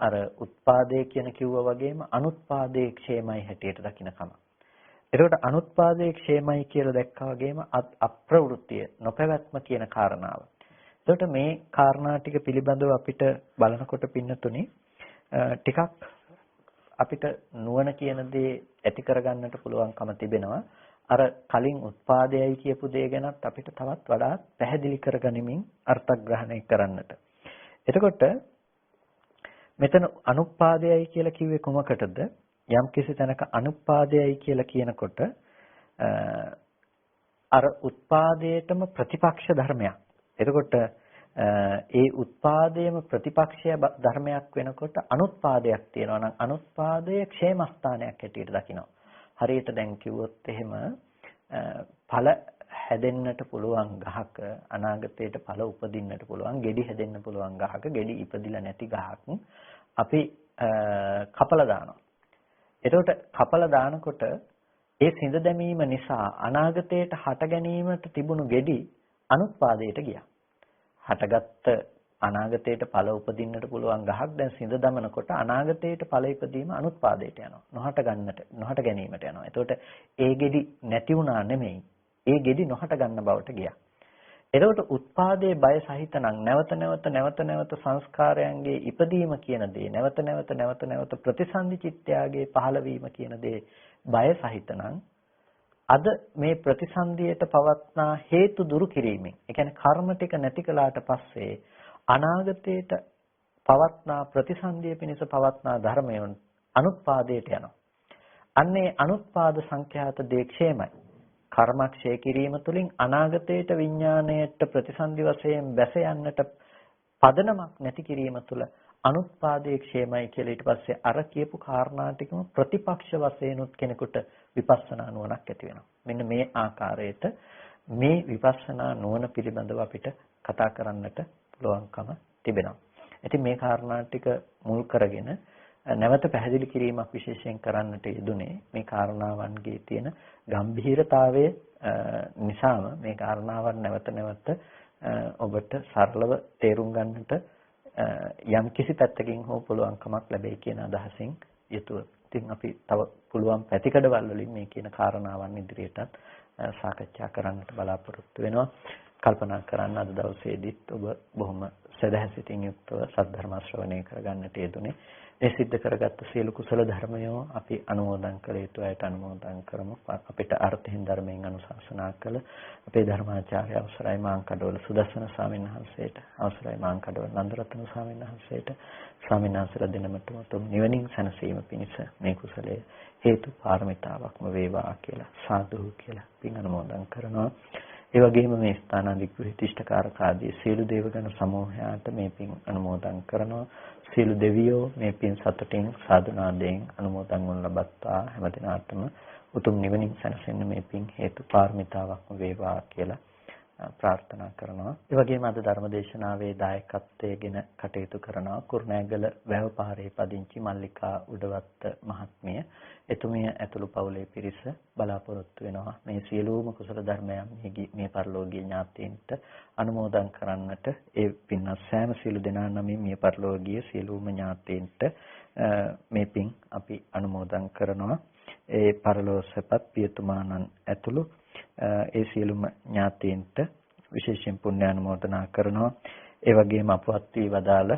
අර උත්පාදේ කියන කිව්වා වගේම අනුත්පාදේ ക്ഷേමයි හැටියට දකින්නකම. එතකොට අනුත්පාදේ ക്ഷേමයි කියලා දැක්කා වගේම අප්‍රවෘත්තිය නොපැවැත්ම කියන කාරණාව. එතකොට මේ කාරණා ටික පිළිබඳව අපිට බලනකොට පින්නතුනි ටිකක් අපිට නුවණ කියන දේ ඇති කරගන්නට පුළුවන්කම තිබෙනවා. අර කලින් උත්පාදයයි කියපු දේ ගැනත් අපිට තවත් වඩා පැහැදිලි කරගනිමින් අර්ථග්‍රහණය කරන්නට. එතකොට මෙතන අනුපාදයයි කියලා කිව්වේ කොමකටද? යම් කිසි තැනක අනුපාදයයි කියලා කියනකොට අර උත්පාදයේටම ප්‍රතිපක්ෂ ධර්මයක්. එතකොට ඒ උත්පාදයේම ප්‍රතිපක්ෂය ධර්මයක් වෙනකොට අනුත්පාදයක් තියෙනවා නම් අනුත්පාදයේ ക്ഷേමස්ථානයක් හැටියට දකිනවා. හරියට දැන් කිව්වොත් එහෙම ඵල හැදෙන්නට පුළුවන් ගහක අනාගතයට ඵල උපදින්නට පුළුවන් ගෙඩි හැදෙන්න පුළුවන් ගහක ගෙඩි ඉපදිලා නැති ගහක් අපි කපලා දානවා. එතකොට කපලා දානකොට ඒ සිඳ දැමීම නිසා අනාගතයට හට ගැනීමට තිබුණු ගෙඩි අනුත්පාදයට ගියා. හටගත්ත අනාගතයට ඵල උපදින්නට පුළුවන් ගහක් දැන් සිඳ දමනකොට අනාගතයට ඵල ඉපදීම අනුත්පාදයට යනවා. නොහට ගැනීමට යනවා. එතකොට ඒ ගෙඩි නැති වුණා නෙමෙයි. ඒ ගෙඩි නොහට ගන්න බවට ගියා. එතකොට උත්පාදයේ බය සහිත නම් නැවත නැවත සංස්කාරයන්ගේ ඉපදීම කියන දේ නැවත නැවත ප්‍රතිසන්දි චිත්තයාගේ පහළවීම කියන දේ බය සහිත නම් අද මේ ප්‍රතිසන්දියට පවත්නා හේතු දුරු කිරීමෙන් ඒ කියන්නේ කර්ම ටික නැති කළාට පස්සේ අනාගතයට පවත්නා ප්‍රතිසන්දිය පිණිස පවත්නා ධර්මයන් අනුත්පාදයට යනවා. අන්නේ අනුත්පාද සංඛ්‍යාත දේක්ෂේමයි. කර්මක්ෂය කිරීම තුළින් අනාගතයට විඥාණයට ප්‍රතිසන්දි වශයෙන් බැස යන්නට පදනමක් නැති කිරීම තුළ අනුත්පාදයේ ക്ഷേමයි කියලා ඊට පස්සේ අර කියපු කාරණා ටිකම ප්‍රතිපක්ෂ වශයෙන් උත් කෙනෙකුට විපස්සනා නුවණක් ඇති වෙනවා. මෙන්න මේ ආකාරයට මේ විපස්සනා නුවණ පිළිබඳව අපිට කතා කරන්නට පුළුවන්කම තිබෙනවා. ඉතින් මේ කාරණා ටික මුල් කරගෙන නැවත පැහැදිලි කිරීමක් විශේෂයෙන් කරන්නට යෙදුනේ මේ කාරණාවන්ගේ තියෙන ගැඹීරතාවය නිසාම මේ කාරණාවන් නැවත නැවත ඔබට සරලව තේරුම් ගන්නට යම් කිසි පැත්තකින් හෝ පුළුවන්කමක් ලැබෙයි කියන අදහසින් යුතුව. ඉතින් අපි තව පුළුවන් පැතිකඩවල වලින් මේ කියන කාරණාවන් ඉදිරියටත් සාකච්ඡා කරන්නට බලාපොරොත්තු වෙනවා. කල්පනා කරන්න අද දවසේදීත් ඔබ බොහොම සදහැසිතින් යුක්තව සද්ධර්ම ශ්‍රවණය කරගන්නට යෙදුනේ. මේ සිද්ධ කරගත්ත සියලු කුසල ධර්මයෝ අපි අනුමෝදන් කළ යුතු අයට අනුමෝදන් කරමු. අපිට අර්ථයෙන් ධර්මයෙන් අනුශාසනා කළ අපේ ධර්මාචාර්ය අවසරයි මාංකඩවල සුදස්සන ස්වාමීන් වහන්සේට, අවසරයි මාංකඩවල නන්දරත්න ස්වාමීන් වහන්සේට, ස්වාමීන් වහන්සේලා දෙනමතම තුම් නිවනින් සැනසීම පිණිස මේ කුසලය හේතු පාරමිතාවක්ම වේවා කියලා සාදු කියලා පින් අනුමෝදන් කරනවා. ඒ වගේම මේ ස්ථානාධිග්‍රහිත ඉෂ්ඨකාරක ආදී සියලු දේවගණ සමූහයාට මේ පින් අනුමෝදන් කරනවා. සියලු දෙවියෝ මේ පින් සතුටින් සාදුනාදයෙන් අනුමෝදන් වනු ලබත්තා හැම දිනාටම උතුම් නිවනින් සැනසෙන්න මේ පින් හේතු පාරමිතාවක්ම වේවා කියලා ප්‍රාර්ථනා කරනවා. ඒ වගේම අද ධර්මදේශනාවේ දායකත්වයෙන් කටයුතු කරනවා කුරුණෑගල වැවපාරේ පදිංචි මල්ලිකා උඩවත්ත මහත්මිය. එතුමිය ඇතුළු පවුලේ පිරිස බලාපොරොත්තු වෙනවා මේ සියලුම කුසල ධර්මයන් මේ පරලෝකීය ඥාතීන්ට අනුමෝදන් කරන්නට. ඒ පින්වත් සෑම සියලු දෙනා නමින් මේ පරලෝකීය සියලුම ඥාතීන්ට මේ පින් අපි අනුමෝදන් කරනවා. ඒ පරලෝසපත් පියතුමාණන් ඇතුළු ඒ සියලුම ඥාතීන්ට විශේෂයෙන් පුණ්‍ය අනුමෝදනා කරනවා. ඒ වගේම අපවත් වී වදාළ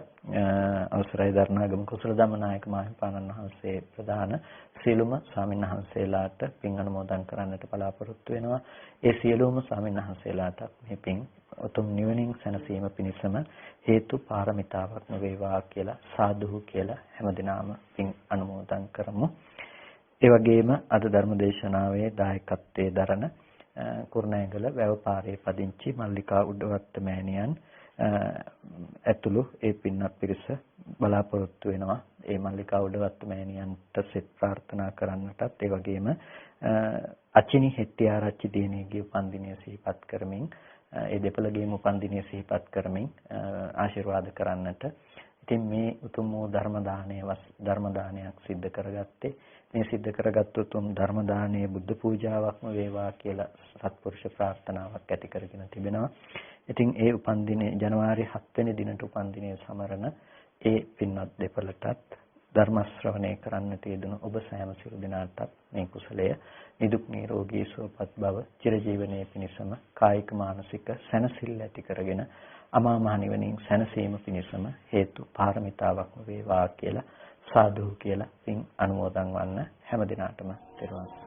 අවසරයි දරණාගම කුසල ධම්මනායක මාහිමිපාණන් වහන්සේ ප්‍රදාන සියලුම ස්වාමීන් වහන්සේලාට පින් අනුමෝදන් කරන්නට බලාපොරොත්තු වෙනවා. ඒ සියලුම ස්වාමීන් වහන්සේලාට මේ පින් උතුම් නිවනින් සැනසීම පිණිසම හේතු පාරමිතාවක්ම වේවා කියලා සාදු කියලා හැමදිනම පින් අනුමෝදන් කරමු. ඒ වගේම අද ධර්ම දේශනාවේ දායකත්වයේ දරන කුරුණෑගල වැවපාරේ පදිංචි මල්ලිකා උඩවත්ත මෑණියන් ඇතුළු ඒ පින්වත් පිරිස බලාපොරොත්තු වෙනවා. ඒ මල්ලිකා උඩවත්ත මෑණියන්ට සෙත් ප්‍රාර්ථනා කරන්නටත් ඒ වගේම අචිනි හෙට්ටිආරච්චි දිනේගේ උපන්දිනය සිහිපත් කරමින් ඒ දෙපළගේම උපන්දිනය සිහිපත් කරමින් ආශිර්වාද කරන්නට. ඉතින් මේ උතුම් වූ ධර්ම දානයක් සිද්ධ කරගත්තේ මේ සිද්ධ කරගත් උතුම් ධර්ම දානයේ බුද්ධ පූජාවක්ම වේවා කියලා සත්පුරුෂ ප්‍රාර්ථනාවක් ඇති කරගෙන තිබෙනවා. ඉතින් ඒ උපන්දිනේ ජනවාරි 7 වෙනි දිනට උපන්දිනේ සමරන ඒ පින්වත් දෙපළටත් ධර්ම ශ්‍රවණය කරන්නට යෙදුණු ඔබ සෑම සියලු දෙනාටත් මේ කුසලය නිදුක් නිරෝගී සුවපත් බව චිරජීවනයේ පිණිසම කායික මානසික සැනසෙල්ල ඇති කරගෙන අමා මහ නිවනින් සැනසීම පිණිසම හේතු පාරමිතාවක්ම වේවා කියලා සාදු කියලා පින් අනුමෝදන් වන්න හැම දිනාටම තෙරුවන්